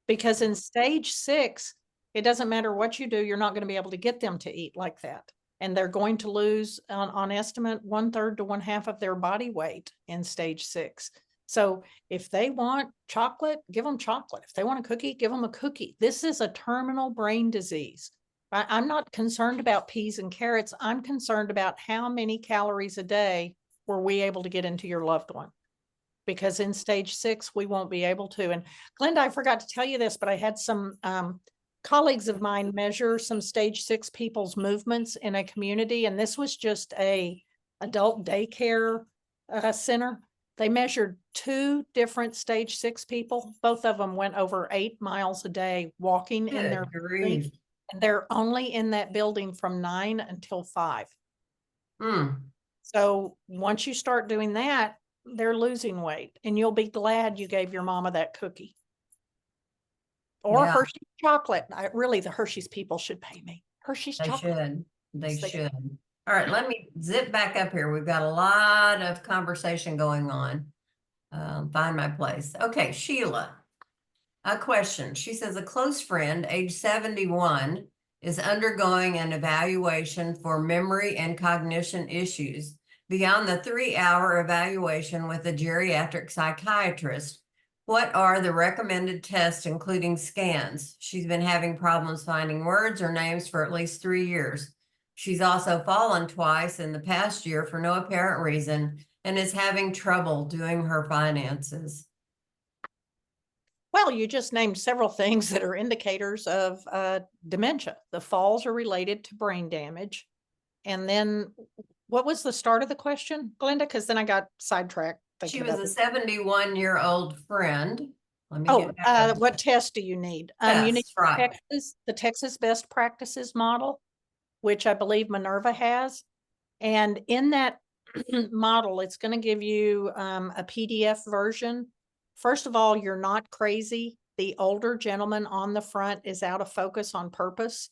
S2: Because in stage 6, it doesn't matter what you do, you're not going to be able to get them to eat like that. And they're going to lose, on estimate, 1/3 to 1/2 of their body weight in stage 6. So if they want chocolate, give them chocolate. If they want a cookie, give them a cookie. This is a terminal brain disease. I'm not concerned about peas and carrots. I'm concerned about how many calories a day were we able to get into your loved one. Because in stage 6, we won't be able to. And Glenda, I forgot to tell you this, but I had some colleagues of mine measure some stage 6 people's movements in a community. And this was just a adult daycare center. They measured 2 different stage 6 people. Both of them went over 8 miles a day walking in their
S1: grief.
S2: building. And they're only in that building from 9 until 5. So once you start doing that, they're losing weight, and you'll be glad you gave your mama that cookie. Or
S1: Yeah.
S2: Hershey's chocolate. Really, the Hershey's people should pay me. Hershey's
S1: They
S2: chocolate.
S1: should. They
S2: Yes, they
S1: should. All right, let me zip back up here. We've got a lot of conversation going on. Find my place. Okay, Sheila. A question. She says a close friend, age 71, is undergoing an evaluation for memory and cognition issues. Beyond the 3-hour evaluation with a geriatric psychiatrist, what are the recommended tests, including scans? She's been having problems finding words or names for at least 3 years. She's also fallen twice in the past year for no apparent reason and is having trouble doing her finances.
S2: Well, you just named several things that are indicators of dementia. The falls are related to brain damage. And then what was the start of the question, Glenda? Because then I got sidetracked.
S1: She was a 71-year-old friend. Let me
S2: Oh,
S1: get back up.
S2: what test do you need? You need
S1: Yes, right.
S2: the Texas Best Practices model, which I believe Minerva has. And in that model, it's going to give you a PDF version. First of all, you're not crazy. The older gentleman on the front is out of focus on purpose.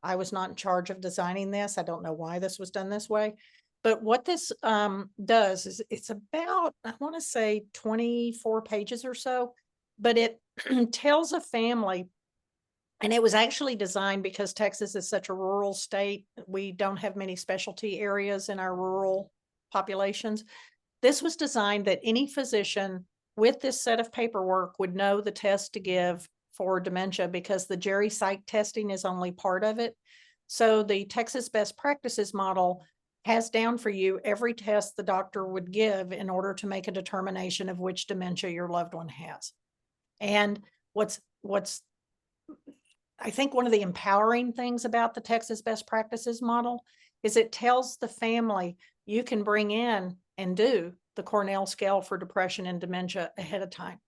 S2: I was not in charge of designing this. I don't know why this was done this way. But what this does is it's about, I want to say 24 pages or so, but it tells a family, and it was actually designed because Texas is such a rural state. We don't have many specialty areas in our rural populations. This was designed that any physician with this set of paperwork would know the test to give for dementia because the Jerry psych testing is only part of it. So the Texas best practices model has down for you every test the doctor would give in order to make a determination of which dementia your loved one has. And what's I think one of the empowering things about the Texas best practices model is it tells the family you can bring in and do the Cornell scale for depression and dementia ahead of time.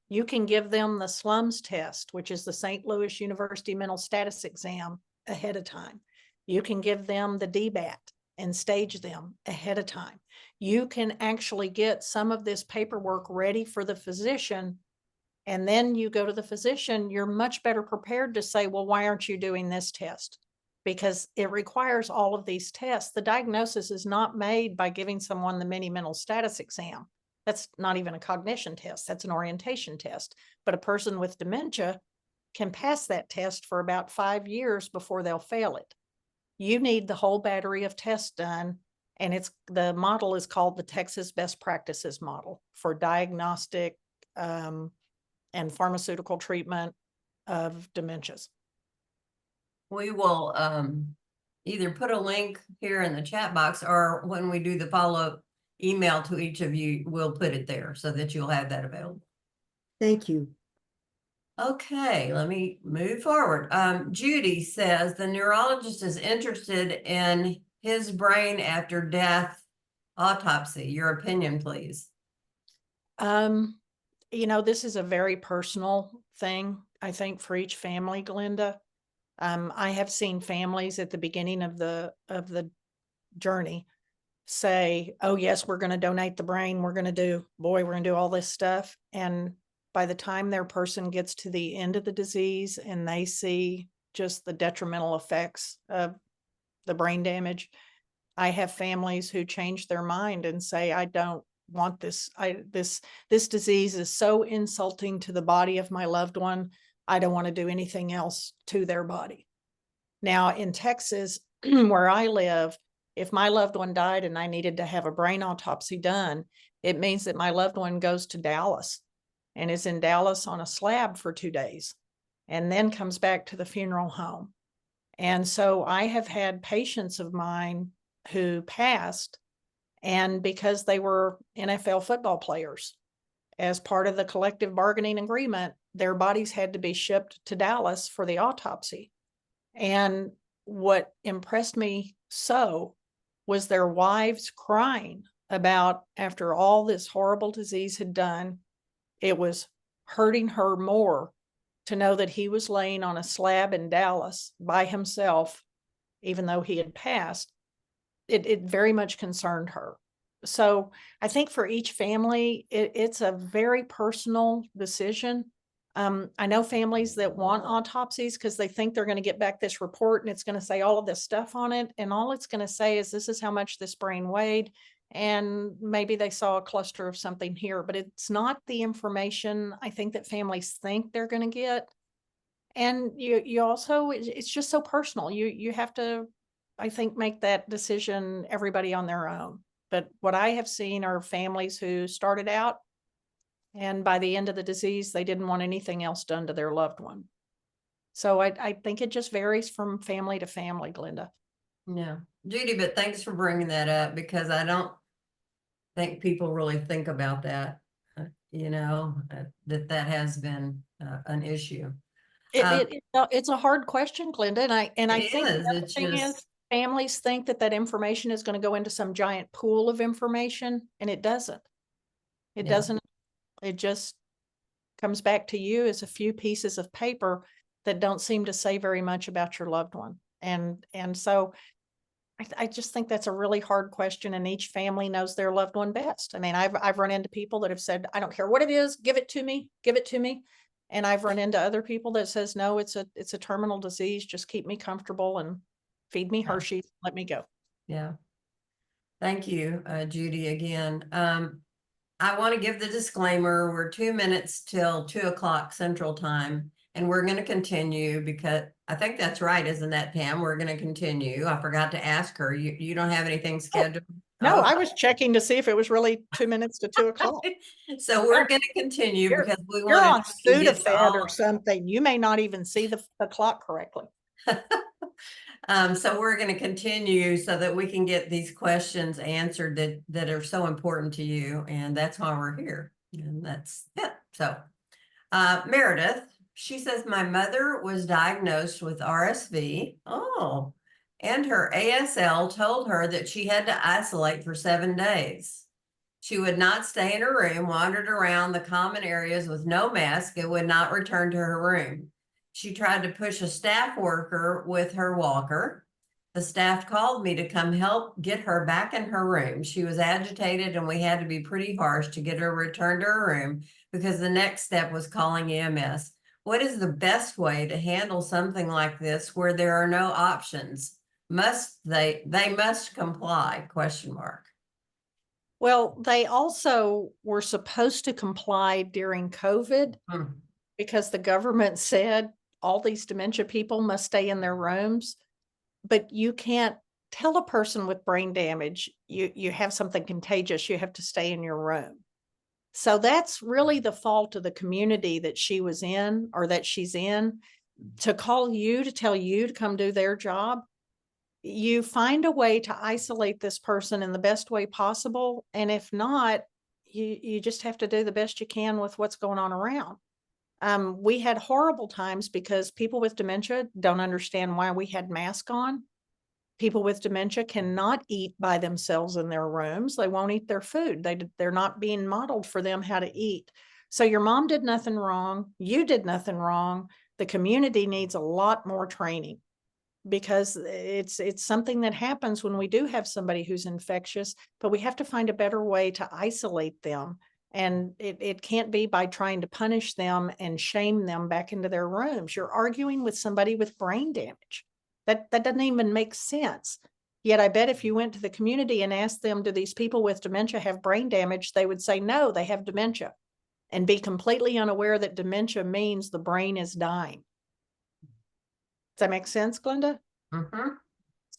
S2: You can give them the SLUMS test, which is the St. Louis University mental status exam, ahead of time. You can give them the DBAT and stage them ahead of time. You can actually get some of this paperwork ready for the physician. And then you go to the physician, you're much better prepared to say, well, why aren't you doing this test? Because it requires all of these tests. The diagnosis is not made by giving someone the mini mental status exam. That's not even a cognition test. That's an orientation test. But a person with dementia can pass that test for about 5 years before they'll fail it. You need the whole battery of tests done. And the model is called the Texas Best Practices Model for diagnostic and pharmaceutical treatment of dementias.
S1: We will either put a link here in the chat box, or when we do the follow-up email to each of you, we'll put it there so that you'll have that available.
S7: Thank you.
S1: Okay, let me move forward. Judy says the neurologist is interested in his brain after death autopsy. Your opinion, please.
S2: This is a very personal thing, I think, for each family, Glenda. I have seen families at the beginning of the journey say, oh yes, we're going to donate the brain. We're going to do all this stuff. And by the time their person gets to the end of the disease and they see just the detrimental effects of the brain damage, I have families who change their mind and say, I don't want this. This disease is so insulting to the body of my loved one. I don't want to do anything else to their body. Now in Texas, where I live, if my loved one died and I needed to have a brain autopsy done, it means that my loved one goes to Dallas and is in Dallas on a slab for 2 days and then comes back to the funeral home. And so I have had patients of mine who passed, and because they were NFL football players, as part of the collective bargaining agreement, their bodies had to be shipped to Dallas for the autopsy. And what impressed me so was their wives crying about, after all this horrible disease had done, it was hurting her more to know that he was laying on a slab in Dallas by himself, even though he had passed. It very much concerned her. So I think for each family, it's a very personal decision. I know families that want autopsies because they think they're going to get back this report and it's going to say all of this stuff on it. And all it's going to say is, this is how much this brain weighed. And maybe they saw a cluster of something here, but it's not the information I think that families think they're going to get. And you also, it's just so personal. You have to, I think, make that decision, everybody on their own. But what I have seen are families who started out, and by the end of the disease, they didn't want anything else done to their loved one. So I think it just varies from family to family, Glenda.
S1: Yeah, Judy, but thanks for bringing that up, because I don't think people really think about that, that has been an issue.
S2: It's a hard question, Glenda, and I think the other thing is, families think that information is going to go into some giant pool of information, and it doesn't. It doesn't. It just comes back to you as a few pieces of paper that don't seem to say very much about your loved one. And so I just think that's a really hard question, and each family knows their loved one best. I mean, I've run into people that have said, I don't care what it is, give it to me. And I've run into other people that says, no, it's a terminal disease. Just keep me comfortable and feed me Hershey's, let me go.
S1: Yeah. Thank you, Judy, again. I want to give the disclaimer. We're 2 minutes till 2 o'clock Central Time, and we're going to continue, because I think that's right, isn't that, Tam? We're going to continue. I forgot to ask her. You don't have anything scheduled?
S2: No, I
S1: Okay.
S2: was checking to see if it was really 2 minutes to 2 o'clock.
S1: So we're going to continue
S2: You're-
S1: because we
S2: You're on
S1: want to get to
S2: Sudafed
S1: all
S2: or
S1: of
S2: something. You may not even see the clock correctly.
S1: So we're going to continue so that we can get these questions answered that are so important to you, and that's why we're here. And that's it. So, Meredith, she says, my mother was diagnosed with RSV. Oh, and her ASL told her that she had to isolate for 7 days. She would not stay in her room, wandered around the common areas with no mask, and would not return to her room. She tried to push a staff worker with her walker. The staff called me to come help get her back in her room. She was agitated, and we had to be pretty harsh to get her returned to her room because the next step was calling EMS. What is the best way to handle something like this where there are no options? They must comply, question mark.
S2: Well, they also were supposed to comply during COVID because the government said all these dementia people must stay in their rooms, but you can't tell a person with brain damage, you have something contagious, you have to stay in your room. So that's really the fault of the community that she was in or that she's in, to call you to tell you to come do their job. You find a way to isolate this person in the best way possible. And if not, you just have to do the best you can with what's going on around. We had horrible times because people with dementia don't understand why we had masks on. People with dementia cannot eat by themselves in their rooms. They won't eat their food. They're not being modeled for them how to eat. So your mom did nothing wrong. You did nothing wrong. The community needs a lot more training, because it's something that happens when we do have somebody who's infectious, but we have to find a better way to isolate them. And it can't be by trying to punish them and shame them back into their rooms. You're arguing with somebody with brain damage. That doesn't even make sense. Yet I bet if you went to the community and asked them, do these people with dementia have brain damage? They would say, no, they have dementia, and be completely unaware that dementia means the brain is dying. Does that make sense, Glenda?
S1: Mm-hmm.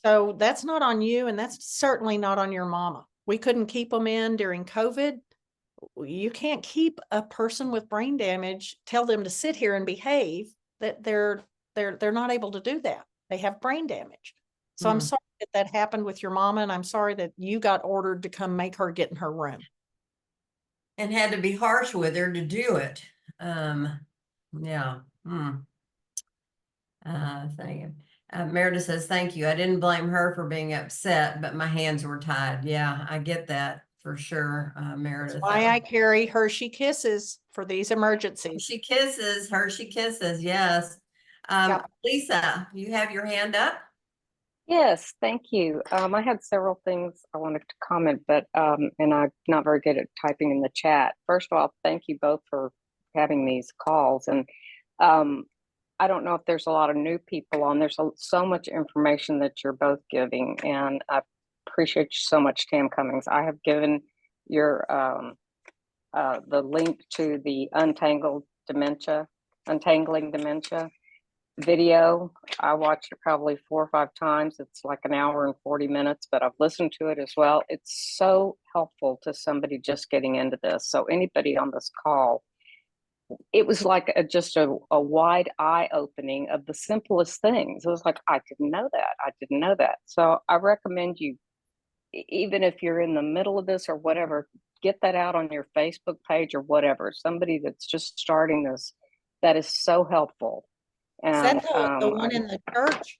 S2: So that's not on you, and that's certainly not on your mama. We couldn't keep them in during COVID. You can't keep a person with brain damage, tell them to sit here and behave. That they're not able to do that. They have brain damage. So I'm sorry that happened with your mama, and I'm sorry that you got ordered to come make her get in her room.
S1: And had to be harsh with her to do it. Yeah. Thank you. Meredith says, thank you. I didn't blame her for being upset, but my hands were tied. Yeah, I get that for sure, Meredith.
S2: That's why I carry Hershey Kisses for these emergencies.
S1: Hershey Kisses, yes.
S2: Yep.
S1: Lisa, you have your hand up?
S6: Yes, thank you. I had several things I wanted to comment, but and I'm not very good at typing in the chat. First of all, thank you both for having these calls. And I don't know if there's a lot of new people on. There's so much information that you're both giving, and I appreciate you so much, Tam Cummings. I have given your the link to the Untangling Dementia video. I watched it probably 4 or 5 times. It's like an hour and 40 minutes, but I've listened to it as well. It's so helpful to somebody just getting into this. So anybody on this call, it was like just a wide eye opening of the simplest things. It was like, I didn't know that. I didn't know that. So I recommend you, even if you're in the middle of this or whatever, get that out on your Facebook page or whatever. Somebody that's just starting this, that is so helpful. And
S2: is that the one in the church?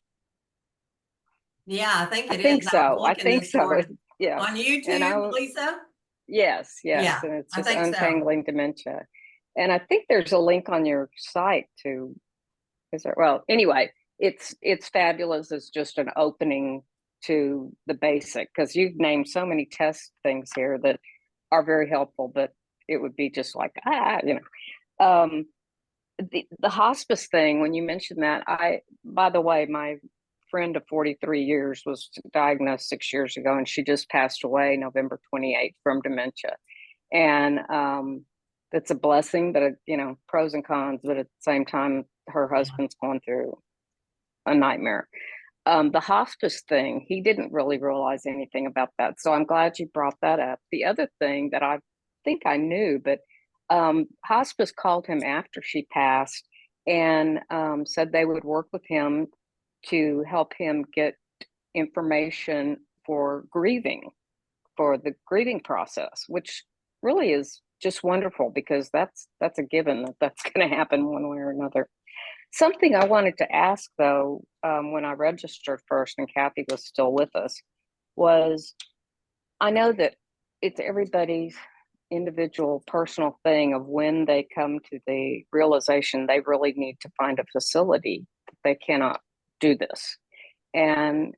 S1: Yeah, I think it is.
S6: I think so. I think so. Yeah.
S1: On YouTube, Lisa?
S6: Yes.
S1: Yeah,
S6: And it's
S1: I
S6: just
S1: think so.
S6: Untangling Dementia. And I think there's a link on your site to, is there? Well, anyway, it's fabulous. It's just an opening to the basic, because you've named so many test things here that are very helpful, but it would be just like, the hospice thing, when you mentioned that, by the way, my friend of 43 years was diagnosed 6 years ago, and she just passed away November 28th from dementia. And it's a blessing, but pros and cons, but at the same time, her husband's going through a nightmare. the hospice thing, he didn't really realize anything about that. So I'm glad you brought that up. The other thing that I think I knew, but hospice called him after she passed and said they would work with him to help him get information for grieving, for the grieving process, which really is just wonderful because that's a given that that's going to happen one way or another. Something I wanted to ask though, when I registered first and Kathy was still with us, was I know that it's everybody's individual personal thing of when they come to the realization they really need to find a facility that they cannot do this. And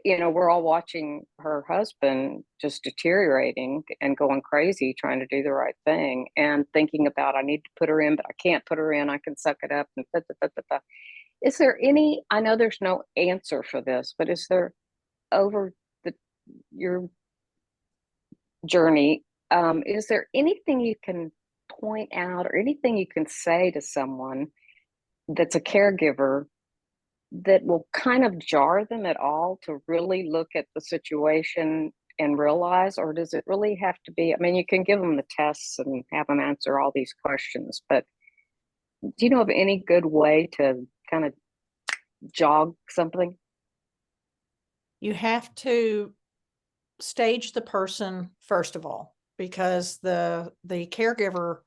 S6: you know, we're all watching her husband just deteriorating and going crazy trying to do the right thing and thinking about, I need to put her in, but I can't put her in. I can suck it up. And da, da, da, da, da. Is there any, I know there's no answer for this, but is there over your journey, is there anything you can point out or anything you can say to someone that's a caregiver that will kind of jar them at all to really look at the situation and realize, or does it really have to be, I mean, you can give them the tests and have them answer all these questions, but do you know of any good way to kind of jog something?
S2: You have to stage the person first of all, because the caregiver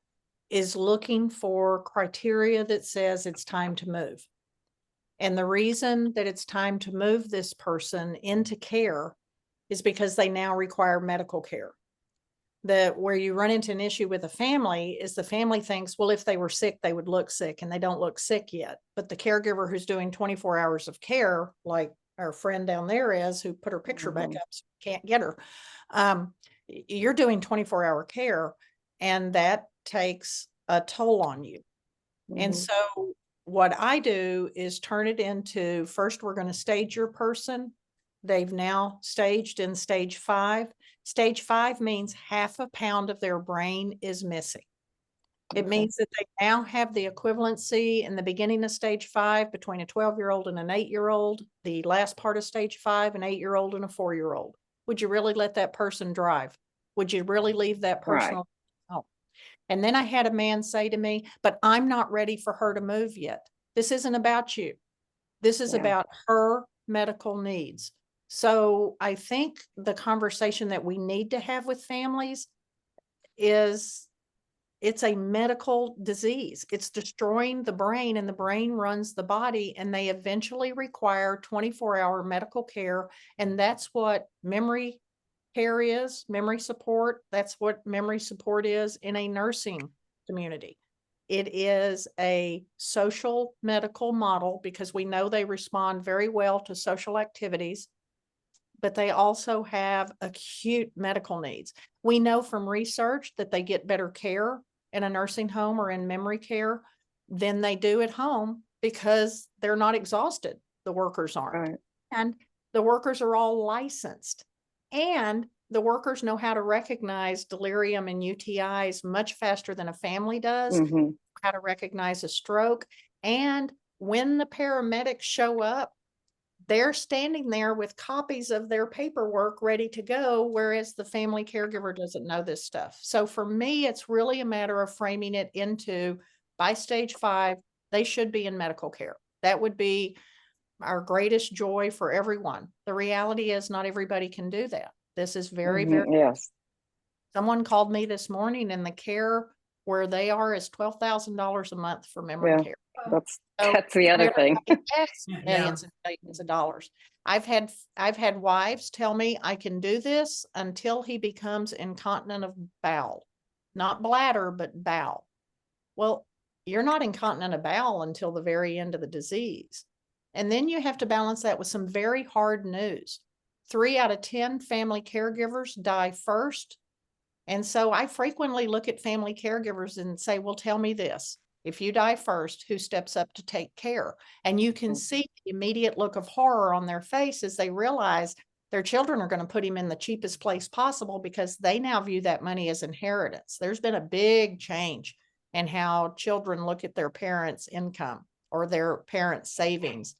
S2: is looking for criteria that says it's time to move. And the reason that it's time to move this person into care is because they now require medical care. Where you run into an issue with a family is the family thinks, well, if they were sick, they would look sick, and they don't look sick yet. But the caregiver who's doing 24 hours of care, like our friend down there is, who put her picture back up, so can't get her. You're doing 24-hour care, and that takes a toll on you. And so what I do is turn it into, first, we're going to stage your person. They've now staged in stage 5. Stage 5 means half a pound of their brain is missing. It means that they now have the equivalency in the beginning of stage 5 between a 12-year-old and an 8-year-old, the last part of stage 5, an 8-year-old and a 4-year-old. Would you really let that person drive? Would you really leave that person alone? And then I had a man say to me, but I'm not ready for her to move yet. This isn't about you. This is about her medical needs. So I think the conversation that we need to have with families is, it's a medical disease. It's destroying the brain, and the brain runs the body, and they eventually require 24-hour medical care. And that's what memory care is, memory support. That's what memory support is in a nursing community. It is a social medical model because we know they respond very well to social activities, but they also have acute medical needs. We know from research that they get better care in a nursing home or in memory care than they do at home because they're not exhausted. The workers aren't. Right. And the workers are all licensed. And the workers know how to recognize delirium and UTIs much faster than a family does, how to recognize a stroke. And when the paramedics show up, they're standing there with copies of their paperwork ready to go, whereas the family caregiver doesn't know this stuff. So for me, it's really a matter of framing it into, by stage 5, they should be in medical care. That would be our greatest joy for everyone. The reality is not everybody can do that. This is very, very, someone called me this morning, and the care where they are is $12,000 a month for memory care.
S6: That's the other thing.
S2: Millions and millions of dollars. I've had wives tell me I can do this until he becomes incontinent of bowel, not bladder, but bowel. Well, you're not incontinent of bowel until the very end of the disease. And then you have to balance that with some very hard news. 3 out of 10 family caregivers die first. And so I frequently look at family caregivers and say, well, tell me this. If you die first, who steps up to take care? And you can see the immediate look of horror on their face as they realize their children are going to put him in the cheapest place possible because they now view that money as inheritance. There's been a big change in how children look at their parents' income or their parents' savings.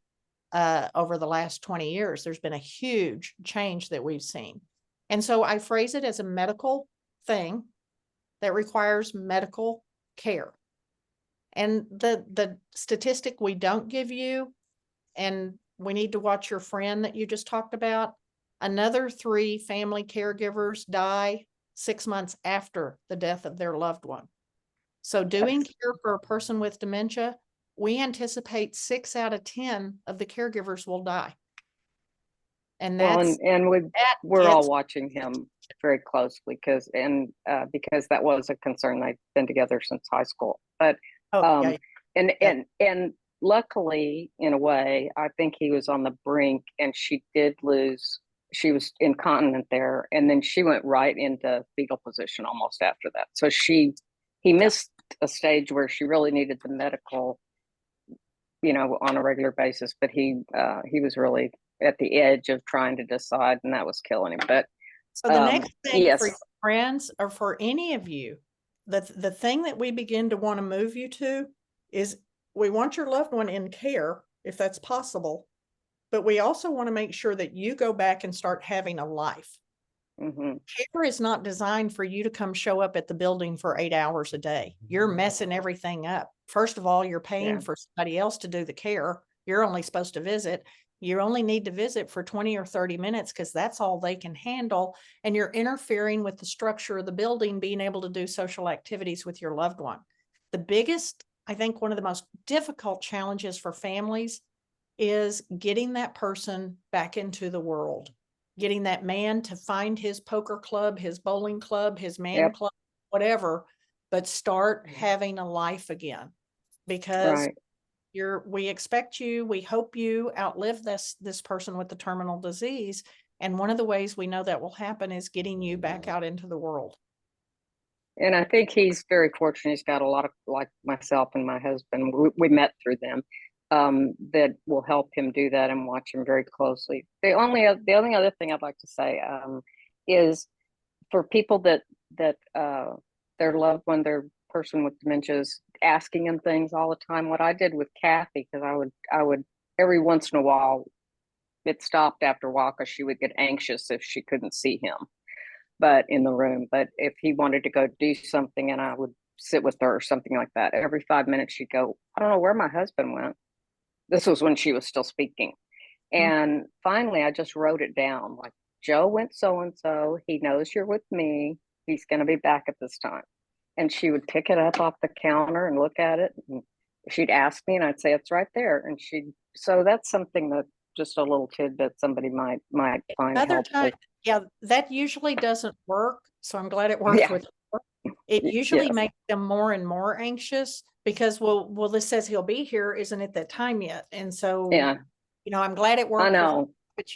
S2: over the last 20 years. There's been a huge change that we've seen. And so I phrase it as a medical thing that requires medical care. And the statistic we don't give you, and we need to watch your friend that you just talked about, another 3 family caregivers die 6 months after the death of their loved one. So doing care for a person with dementia, we anticipate 6 out of 10 of the caregivers will die. And that's,
S6: we're all watching him very closely because that was a concern. They've been together since high school. But and luckily, in a way, I think he was on the brink, and she was incontinent there, and then she went right into fetal position almost after that. So he missed a stage where she really needed the medical, on a regular basis, but he was really at the edge of trying to decide, and that was killing him. But
S2: so the next thing for your friends or for any of you, the thing that we begin to want to move you to is we want your loved one in care if that's possible, but we also want to make sure that you go back and start having a life. Care is not designed for you to come show up at the building for 8 hours a day. You're messing everything up. First of all, you're paying for somebody else to do the care. You're only supposed to visit. You only need to visit for 20 or 30 minutes because that's all they can handle. And you're interfering with the structure of the building, being able to do social activities with your loved one. The biggest, I think one of the most difficult challenges for families is getting that person back into the world, getting that man to find his poker club, his bowling club, his man club, whatever, but start having a life again, because we expect you, we hope you outlive this person with the terminal disease. And one of the ways we know that will happen is getting you back out into the world.
S6: And I think he's very fortunate. He's got a lot of, like myself and my husband, we met through them, that will help him do that and watch him very closely. The only other thing I'd like to say is for people that their loved one, their person with dementia is asking him things all the time. What I did with Kathy, because I would every once in a while, it stopped after a while because she would get anxious if she couldn't see him, but in the room. But if he wanted to go do something and I would sit with her or something like that, every 5 minutes she'd go, I don't know where my husband went. This was when she was still speaking. And finally, I just wrote it down. Like, Joe went so-and-so. He knows you're with me. He's going to be back at this time. And she would pick it up off the counter and look at it. And she'd ask me and I'd say, it's right there. And so that's something that just a little tidbit somebody might find helpful.
S2: Yeah, that usually doesn't work. So I'm glad it worked with her. It usually makes them more and more anxious because, well, this says he'll be here. Isn't it that time yet? And so, I'm glad it worked.
S6: I know.
S2: But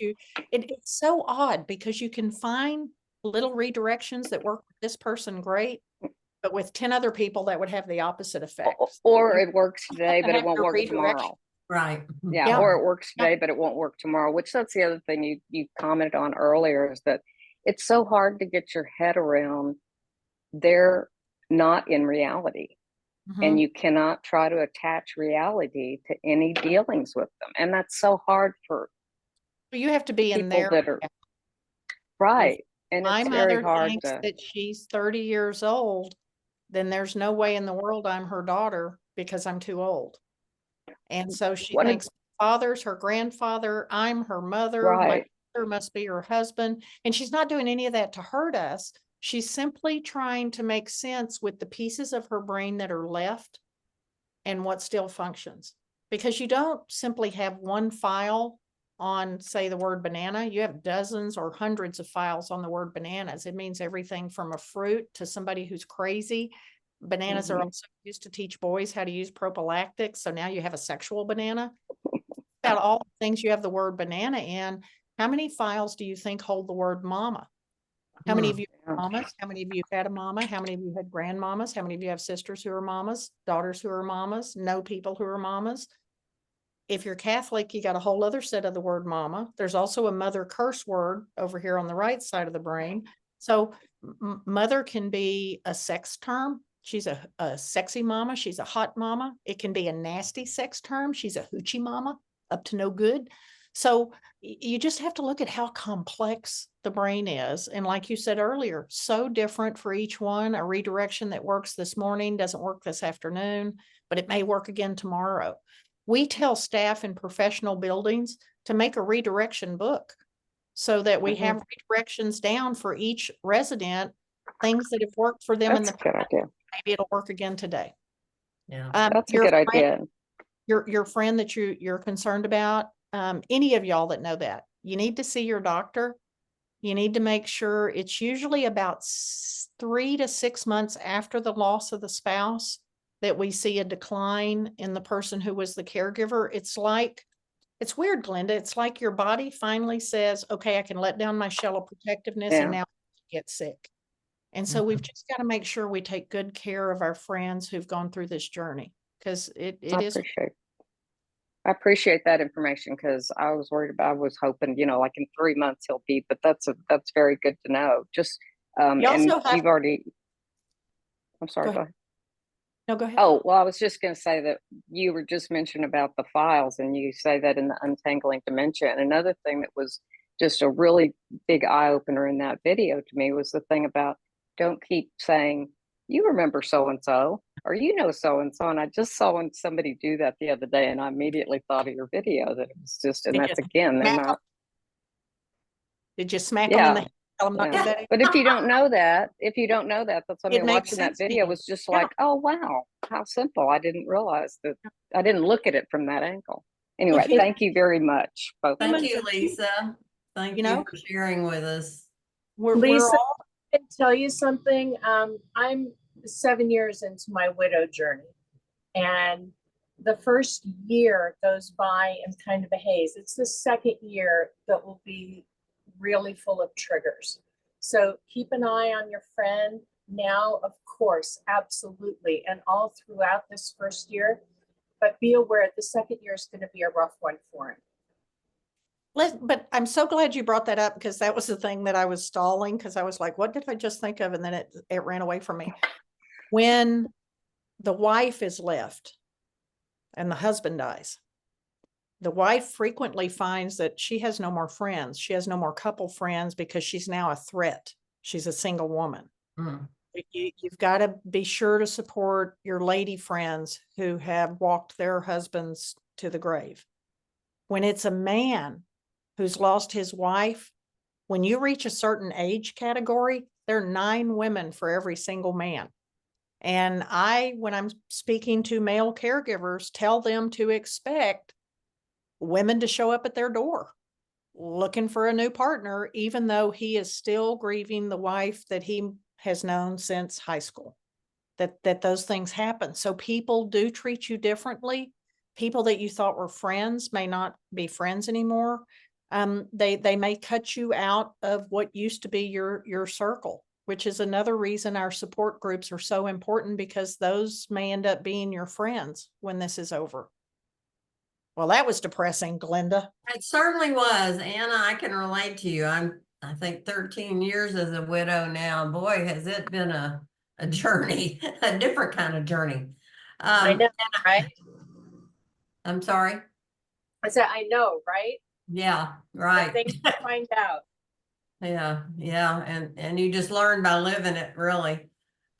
S2: it's so odd because you can find little redirections that work with this person great, but with 10 other people that would have the opposite effect.
S6: Or it works today, but it won't work tomorrow.
S1: Right.
S6: Yeah. Or it works today, but it won't work tomorrow, which that's the other thing you commented on earlier, is that it's so hard to get your head around. They're not in reality. And you cannot try to attach reality to any dealings with them. And that's so hard for
S2: you have to be in there.
S6: Right. And
S2: my
S6: it's
S2: mother
S6: very hard
S2: thinks that she's 30 years old, then there's no way in the world I'm her daughter because I'm too old. And so she thinks father's her grandfather, I'm her mother, my mother must be her husband. And she's not doing any of that to hurt us. She's simply trying to make sense with the pieces of her brain that are left and what still functions. Because you don't simply have one file on, say, the word banana. You have dozens or hundreds of files on the word bananas. It means everything from a fruit to somebody who's crazy. Bananas are also used to teach boys how to use prophylactics. So now you have a sexual banana. About all the things you have the word banana in, how many files do you think hold the word mama? How many of you have mamas? How many of you had a mama? How many of you had grandmamas? How many of you have sisters who are mamas, daughters who are mamas, know people who are mamas? If you're Catholic, you got a whole other set of the word mama. There's also a mother curse word over here on the right side of the brain. So mother can be a sex term. She's a sexy mama. She's a hot mama. It can be a nasty sex term. She's a hoochie mama. up to no good. So you just have to look at how complex the brain is. And like you said earlier, so different for each one. A redirection that works this morning doesn't work this afternoon, but it may work again tomorrow. We tell staff in professional buildings to make a redirection book so that we have redirections down for each resident, things that have worked for them in
S6: That's
S2: the
S6: a good
S2: past.
S6: idea.
S2: Maybe it'll work again today.
S1: Yeah.
S6: That's a
S2: Your
S6: good
S2: friend-
S6: idea.
S2: Your friend that you're concerned about, any of y'all that know that, you need to see your doctor. You need to make sure it's usually about 3 to 6 months after the loss of the spouse that we see a decline in the person who was the caregiver. It's weird, Glenda. It's like your body finally says, okay, I can let down my shell of protectiveness and now get sick. And so we've just got to make sure we take good care of our friends who've gone through this journey, because it is.
S6: I appreciate that information, because I was hoping, like in 3 months he'll be, but that's very good to know. Just, and you've already, I'm sorry, go ahead.
S2: No, go ahead.
S6: Oh, well, I was just going to say that you were just mentioning about the files, and you say that in the Untangling Dementia. And another thing that was just a really big eye opener in that video to me was the thing about, don't keep saying, you remember so-and-so, or you know so-and-so. And I just saw somebody do that the other day, and I immediately thought of your video, that it was just, and that's again, they're not.
S2: Did you smack them in the head? Tell them not to do
S6: Yeah.
S2: that?
S6: But if you don't know that, that's what I
S2: It
S6: mean.
S2: makes
S6: Watching that
S2: sense to
S6: video
S2: you.
S6: was just like, oh wow, how simple. I didn't realize that. I didn't look at it from that angle. Anyway,
S2: Well,
S6: thank you very much, both.
S1: Thank
S5: Humans
S1: you,
S5: are
S1: Lisa. Thank you for sharing with us.
S2: We're
S5: Lisa,
S2: all,
S5: I can tell you something. I'm 7 years into my widow journey, and the first year goes by in kind of a haze. It's the second year that will be really full of triggers. So keep an eye on your friend now, of course, absolutely, and all throughout this first year. But be aware the second year is going to be a rough one for him.
S2: but I'm so glad you brought that up, because that was the thing that I was stalling, because I was like, what did I just think of? And then it ran away from me. When the wife is left and the husband dies, the wife frequently finds that she has no more friends. She has no more couple friends, because she's now a threat. She's a single woman.
S1: Mm.
S2: You've got to be sure to support your lady friends who have walked their husbands to the grave. When it's a man who's lost his wife, when you reach a certain age category, there are 9 women for every single man. And when I'm speaking to male caregivers, tell them to expect women to show up at their door looking for a new partner, even though he is still grieving the wife that he has known since high school. That those things happen. So people do treat you differently. People that you thought were friends may not be friends anymore. They may cut you out of what used to be your circle, which is another reason our support groups are so important, because those may end up being your friends when this is over. Well, that was depressing, Glenda.
S1: It certainly was. Anna, I can relate to you. I think 13 years as a widow now. Boy, has it been a journey, a different kind of journey.
S5: I know, right?
S1: I'm sorry.
S5: I said, I know, right?
S1: Yeah, right.
S5: Things to find out.
S1: Yeah, and you just learn by living it, really.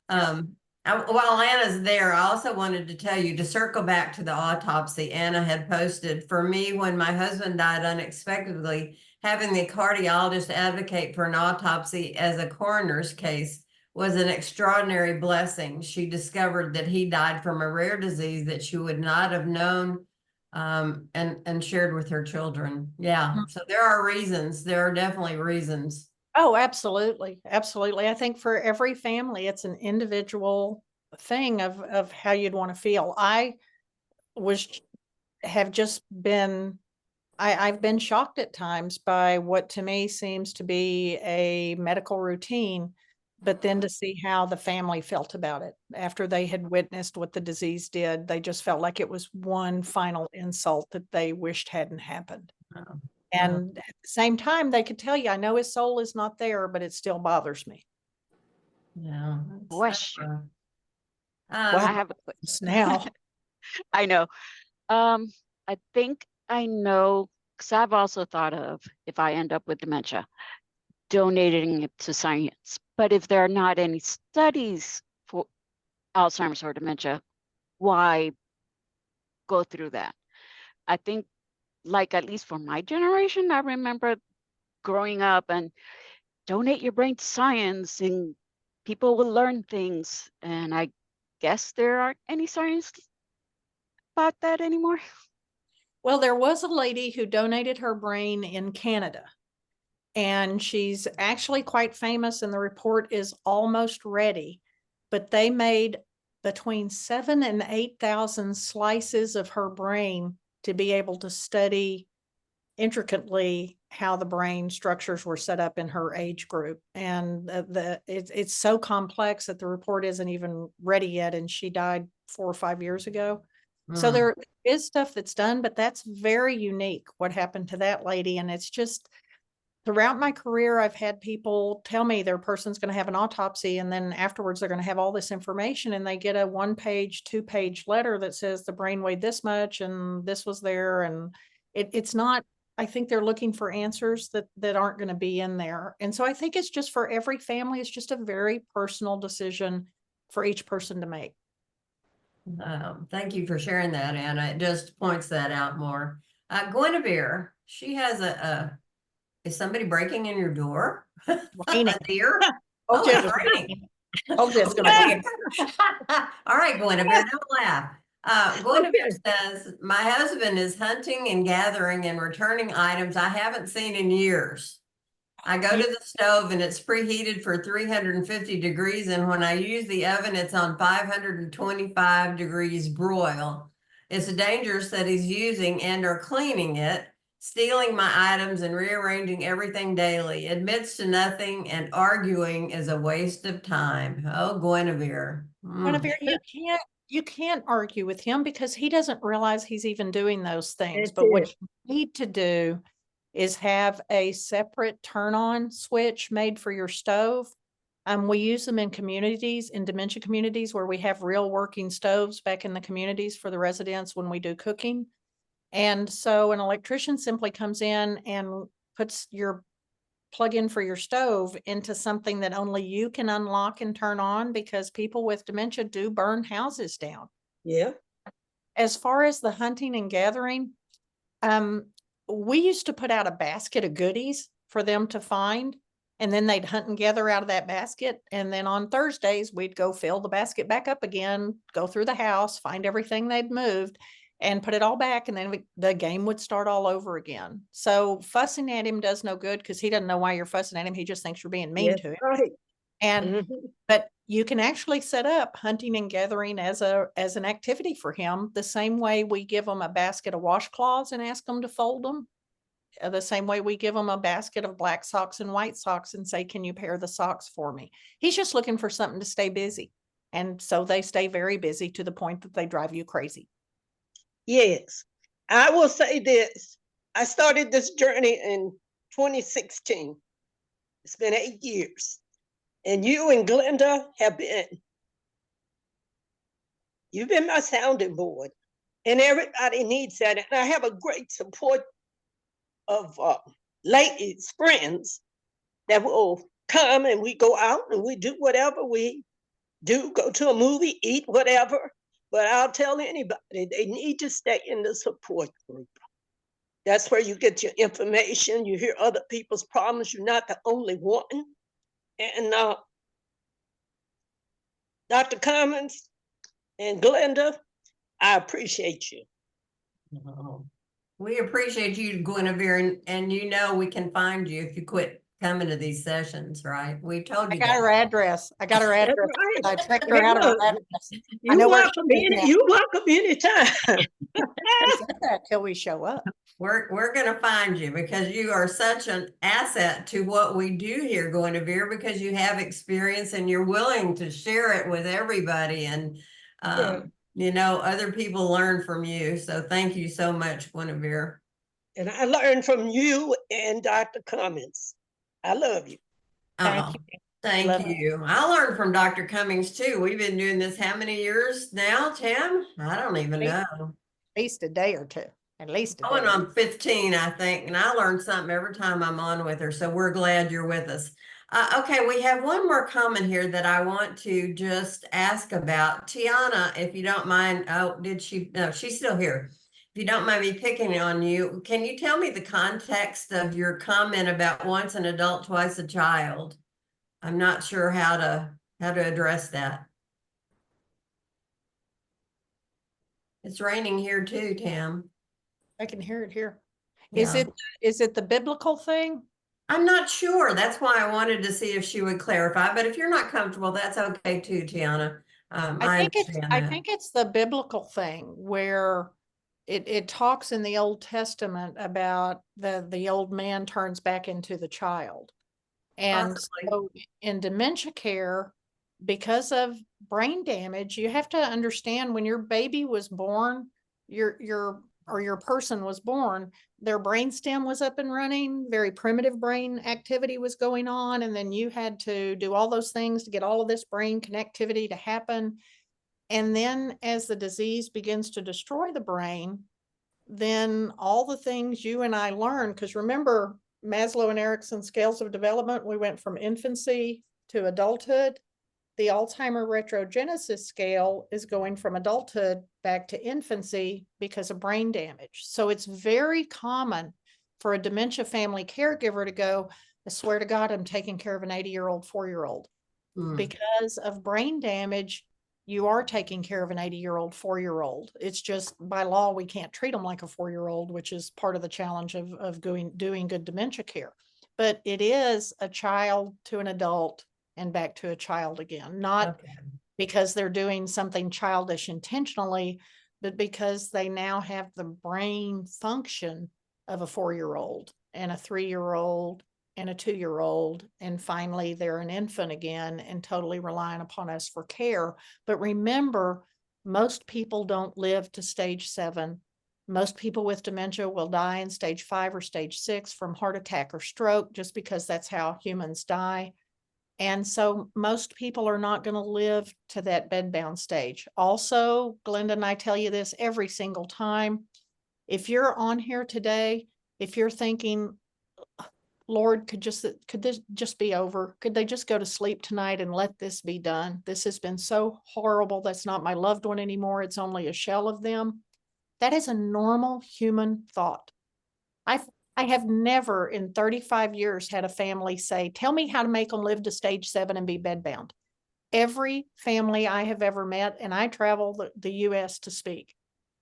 S1: While Anna's there, I also wanted to tell you, to circle back to the autopsy Anna had posted. For me, when my husband died unexpectedly, having the cardiologist advocate for an autopsy as a coroner's case was an extraordinary blessing. She discovered that he died from a rare disease that she would not have known, and shared with her children. Yeah, so there are reasons. There are definitely reasons.
S2: Oh, absolutely. Absolutely. I think for every family, it's an individual thing of how you'd want to feel. I've been shocked at times by what to me seems to be a medical routine, but then to see how the family felt about it after they had witnessed what the disease did, they just felt like it was one final insult that they wished hadn't happened.
S1: Oh.
S2: And at the same time, they could tell you, I know his soul is not there, but it still bothers me.
S1: Yeah.
S7: Question.
S1: Well,
S7: I have a quick.
S2: Now,
S7: I know. I think I know, because I've also thought of, if I end up with dementia, donating it to science. But if there are not any studies for Alzheimer's or dementia, why go through that? I think, like, at least for my generation, I remember growing up and donate your brain to science and people will learn things. And I guess there aren't any science about that anymore.
S2: Well, there was a lady who donated her brain in Canada, and she's actually quite famous, and the report is almost ready. But they made between 7,000 and 8,000 slices of her brain to be able to study intricately how the brain structures were set up in her age group. And it's so complex that the report isn't even ready yet, and she died 4 or 5 years ago. So there is stuff that's done, but that's very unique what happened to that lady. And it's just, throughout my career, I've had people tell me their person's going to have an autopsy, and then afterwards they're going to have all this information, and they get a 1-page, 2-page letter that says the brain weighed this much and this was there. And it's not, I think they're looking for answers that aren't going to be in there. And so I think it's just, for every family, it's just a very personal decision for each person to make.
S1: Thank you for sharing that, Anna. It just points that out more. Guinevere, she has is somebody breaking in your door?
S2: Raining.
S1: A deer?
S2: Oh,
S1: Oh, it's
S2: just
S1: raining.
S2: Oh, just gonna
S1: All right, Guinevere, don't laugh. Guinevere says, my husband is hunting and gathering and returning items I haven't seen in years. I go to the stove and it's preheated for 350 degrees. And when I use the oven, it's on 525 degrees broil. It's dangerous that he's using and or cleaning it, stealing my items and rearranging everything daily. Admits to nothing and arguing is a waste of time. Oh, Guinevere.
S2: Guinevere, you can't argue with him because he doesn't realize he's even doing those things. But what you need to do is have a separate turn-on switch made for your stove. We use them in communities, in dementia communities, where we have real working stoves back in the communities for the residents when we do cooking. And so an electrician simply comes in and puts your plug-in for your stove into something that only you can unlock and turn on, because people with dementia do burn houses down.
S8: Yeah.
S2: As far as the hunting and gathering, we used to put out a basket of goodies for them to find, and then they'd hunt and gather out of that basket. And then on Thursdays, we'd go fill the basket back up again, go through the house, find everything they'd moved, and put it all back. And then the game would start all over again. So fussing at him does no good, because he doesn't know why you're fussing at him. He just thinks you're being mean to him.
S8: Right.
S2: And but you can actually set up hunting and gathering as an activity for him, the same way we give him a basket of washcloths and ask them to fold them. The same way we give him a basket of black socks and white socks and say, can you pair the socks for me? He's just looking for something to stay busy. And so they stay very busy to the point that they drive you crazy.
S8: Yes. I will say this. I started this journey in 2016. It's been 8 years. And you and Glenda you've been my sounding board. And everybody needs that. And I have a great support of ladies, friends, that will come and we go out and we do whatever we do, go to a movie, eat, whatever. But I'll tell anybody, they need to stay in the support group. That's where you get your information. You hear other people's problems. You're not the only one. And Dr. Cummings and Glenda, I appreciate you.
S1: Oh, we appreciate you, Guinevere, and you know we can find you if you quit coming to these sessions, right? We told you
S2: I got her address. I got her address.
S8: Right.
S2: I checked her out of her address.
S8: You're welcome anytime.
S2: Till we show up.
S1: We're gonna find you, because you are such an asset to what we do here, Guinevere, because you have experience and you're willing to share it with everybody. And you know, other people learn from you. So thank you so much, Guinevere.
S8: And I learned from you and Dr. Cummings. I love you.
S2: Thank you.
S1: Thank you. I learned from Dr. Cummings too. We've been doing this how many years now, Tam? I don't even know.
S2: At least a day or two. At least a
S1: Going
S2: day.
S1: on 15, I think, and I learn something every time I'm on with her. So we're glad you're with us. Okay, we have one more comment here that I want to just ask about. Tiana, if you don't mind. Oh, did she? No, she's still here. If you don't mind me picking on you, can you tell me the context of your comment about once an adult, twice a child? I'm not sure how to address that. It's raining here too, Tam.
S2: I can hear it here.
S1: Yeah.
S2: Is it the biblical thing?
S1: I'm not sure. That's why I wanted to see if she would clarify. But if you're not comfortable, that's okay too, Tiana. I understand
S2: I
S1: that.
S2: think it's the biblical thing where it talks in the Old Testament about the old man turns back into the child. And
S1: Possibly.
S2: so in dementia care, because of brain damage, you have to understand when your baby was born, your person was born, their brain stem was up and running, very primitive brain activity was going on, and then you had to do all those things to get all of this brain connectivity to happen. And then as the disease begins to destroy the brain, then all the things you and I learned, because remember Maslow and Erickson scales of development, we went from infancy to adulthood. The Alzheimer retrogenesis scale is going from adulthood back to infancy because of brain damage. So it's very common for a dementia family caregiver to go, I swear to God, I'm taking care of an 80-year-old, 4-year-old. Because of brain damage, you are taking care of an 80-year-old, 4-year-old. It's just by law, we can't treat them like a 4-year-old, which is part of the challenge of doing good dementia care. But it is a child to an adult and back to a child again, not because they're doing something childish intentionally, but because they now have the brain function of a 4-year-old and a 3-year-old and a 2-year-old, and finally they're an infant again and totally relying upon us for care. But remember, most people don't live to stage 7. Most people with dementia will die in stage 5 or stage 6 from heart attack or stroke, just because that's how humans die. And so most people are not going to live to that bedbound stage. Also, Glenda and I tell you this every single time. If you're on here today, if you're thinking, Lord, could this just be over? Could they just go to sleep tonight and let this be done? This has been so horrible. That's not my loved one anymore. It's only a shell of them. That is a normal human thought. I have never in 35 years had a family say, tell me how to make them live to stage 7 and be bedbound. Every family I have ever met, and I travel the US to speak,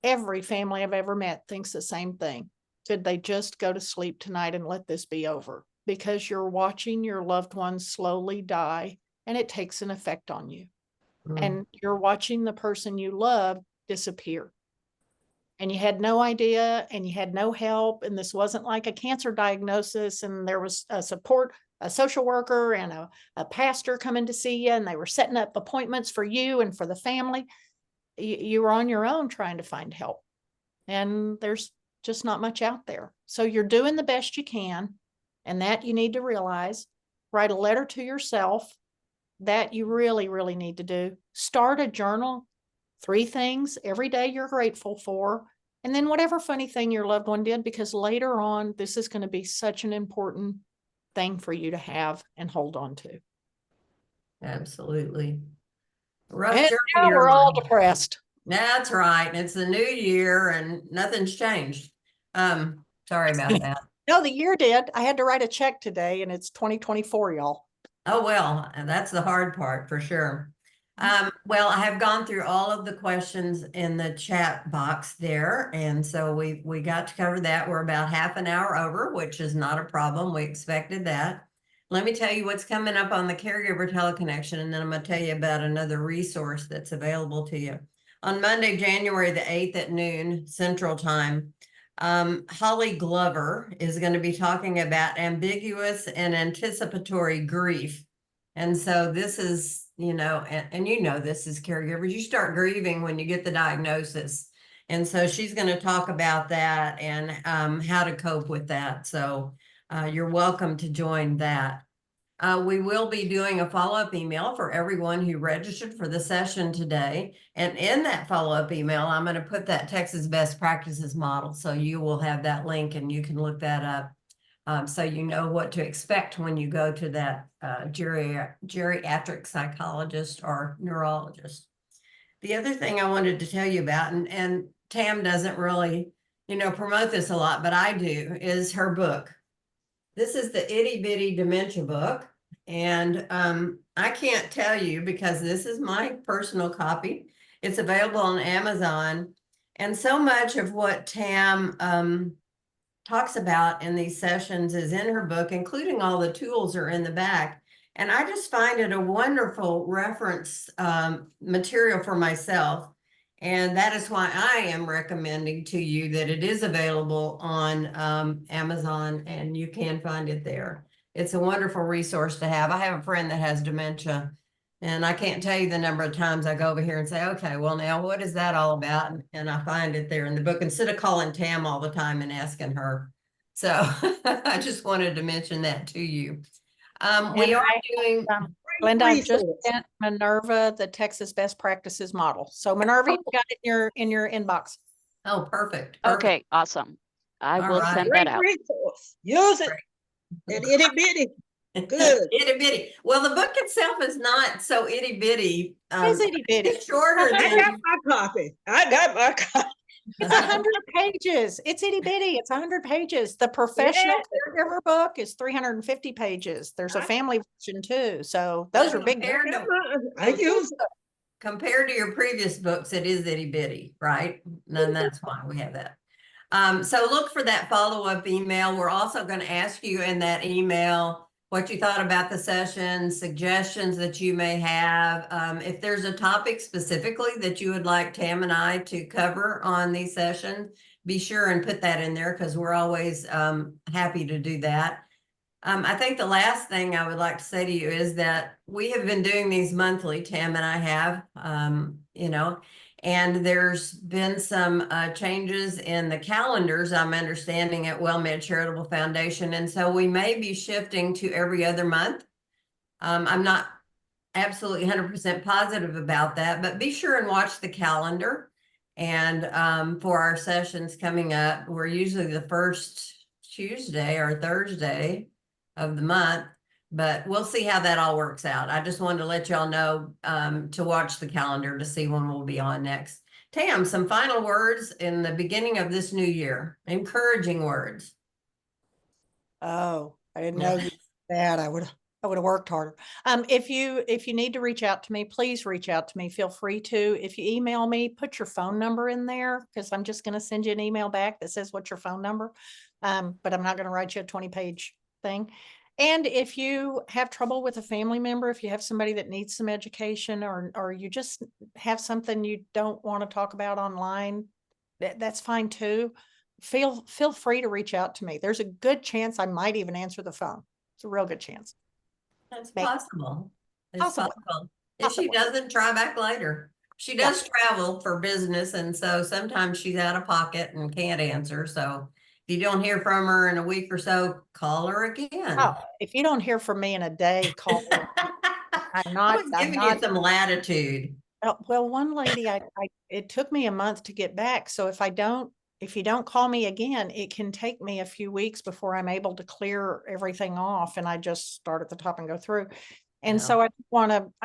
S2: every family I've ever met thinks the same thing. Could they just go to sleep tonight and let this be over? Because you're watching your loved ones slowly die, and it takes an effect on you. And you're watching the person you love disappear. And you had no idea, and you had no help, and this wasn't like a cancer diagnosis, and there was a social worker and a pastor coming to see you, and they were setting up appointments for you and for the family. You were on your own trying to find help, and there's just not much out there. So you're doing the best you can, and that you need to realize. Write a letter to yourself. That you really, really need to do. Start a journal. 3 things every day you're grateful for, and then whatever funny thing your loved one did, because later on, this is going to be such an important thing for you to have and hold on to.
S1: Absolutely. Rough
S2: And
S1: journey
S2: now
S1: you're
S2: we're all
S1: on.
S2: depressed.
S1: That's right. It's the new year and nothing's changed. Sorry about that.
S2: No, the year did. I had to write a check today, and it's 2024, y'all.
S1: Oh, well, that's the hard part for sure. Well, I have gone through all of the questions in the chat box there. And so we got to cover that. We're about half an hour over, which is not a problem. We expected that. Let me tell you what's coming up on the Caregiver Teleconnection, and then I'm going to tell you about another resource that's available to you. On Monday, January the 8th at noon Central Time, Holly Glover is going to be talking about ambiguous and anticipatory grief. And so this is, and you know this is caregivers, you start grieving when you get the diagnosis. And so she's going to talk about that and how to cope with that. So you're welcome to join that. We will be doing a follow-up email for everyone who registered for the session today. And in that follow-up email, I'm going to put that Texas Best Practices model. So you will have that link and you can look that up. So you know what to expect when you go to that geriatric psychologist or neurologist. The other thing I wanted to tell you about, and Tam doesn't really, promote this a lot, but I do, is her book. This is the Itty Bitty Dementia book. And I can't tell you because this is my personal copy. It's available on Amazon. And so much of what Tam talks about in these sessions is in her book, including all the tools are in the back. And I just find it a wonderful reference material for myself. And that is why I am recommending to you that it is available on Amazon and you can find it there. It's a wonderful resource to have. I have a friend that has dementia and I can't tell you the number of times I go over here and say, okay, well now what is that all about? And I find it there in the book instead of calling Tam all the time and asking her. So I just wanted to mention that to you. We are doing
S2: Glenda, I just
S8: resource.
S2: sent Minerva the Texas Best Practices model. So Minerva, you got it in your inbox.
S1: Oh, perfect.
S7: Okay, awesome. I
S1: All
S7: will
S1: right.
S7: send
S8: Great
S7: that out.
S8: resource. Use it. That itty bitty. Good.
S1: Itty bitty. Well, the book itself is not so itty bitty.
S2: It's itty bitty.
S1: It's shorter
S8: I
S1: than
S8: got my copy. I got my copy.
S2: It's 100 pages. It's itty bitty. It's 100 pages. The professional caregiver book is 350 pages. There's a family version too. So those are big.
S1: compared to,
S8: I use it.
S1: compared to your previous books, it is itty bitty, right? And that's why we have that. So look for that follow-up email. We're also going to ask you in that email what you thought about the session, suggestions that you may have. If there's a topic specifically that you would like Tam and I to cover on these sessions, be sure and put that in there because we're always happy to do that. I think the last thing I would like to say to you is that we have been doing these monthly, Tam and I have, and there's been some changes in the calendars, I'm understanding, at WellMed Charitable Foundation. And so we may be shifting to every other month. I'm not absolutely 100% positive about that, but be sure and watch the calendar. And for our sessions coming up, we're usually the first Tuesday or Thursday of the month. But we'll see how that all works out. I just wanted to let y'all know to watch the calendar to see when we'll be on next. Tam, some final words in the beginning of this new year. Encouraging words.
S2: Oh, I didn't know you did that. I would have worked harder. If you need to reach out to me, please reach out to me. Feel free to. If you email me, put your phone number in there because I'm just going to send you an email back that says what's your phone number. But I'm not going to write you a 20-page thing. And if you have trouble with a family member, if you have somebody that needs some education or you just have something you don't want to talk about online, that's fine too. Feel free to reach out to me. There's a good chance I might even answer the phone. It's a real good chance.
S1: That's possible. It's
S2: Possible.
S1: possible. If she doesn't, try back later. She does travel for business, and so sometimes she's out of pocket and can't answer. So if you don't hear from her in a week or so, call her again.
S2: Oh, if you don't hear from me in a day, call me.
S1: I was giving you some latitude.
S2: Well, one lady, it took me a month to get back. So if you don't call me again, it can take me a few weeks before I'm able to clear everything off. And I just start at the top and go through. And so I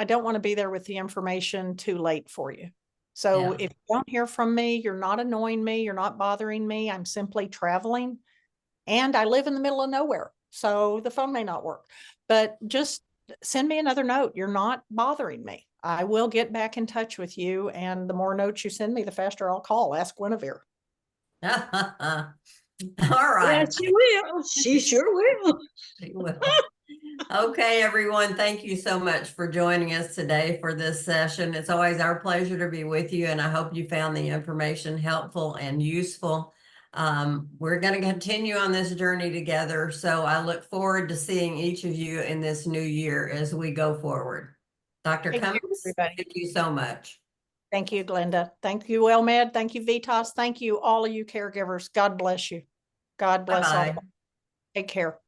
S2: don't want to be there with the information too late for you. So if you don't hear from me, you're not annoying me, you're not bothering me. I'm simply traveling and I live in the middle of nowhere. So the phone may not work, but just send me another note. You're not bothering me. I will get back in touch with you. And the more notes you send me, the faster I'll call. Ask Guinevere.
S1: All right.
S8: Yeah, she will. She sure will.
S1: She will. Okay, everyone, thank you so much for joining us today for this session. It's always our pleasure to be with you, and I hope you found the information helpful and useful. We're going to continue on this journey together, so I look forward to seeing each of you in this new year as we go forward. Dr. Cummings, thank you so much.
S2: Thank you, Glenda. Thank you, WellMed. Thank you, Vitas. Thank you, all of you caregivers. God bless you. God bless all. Take care.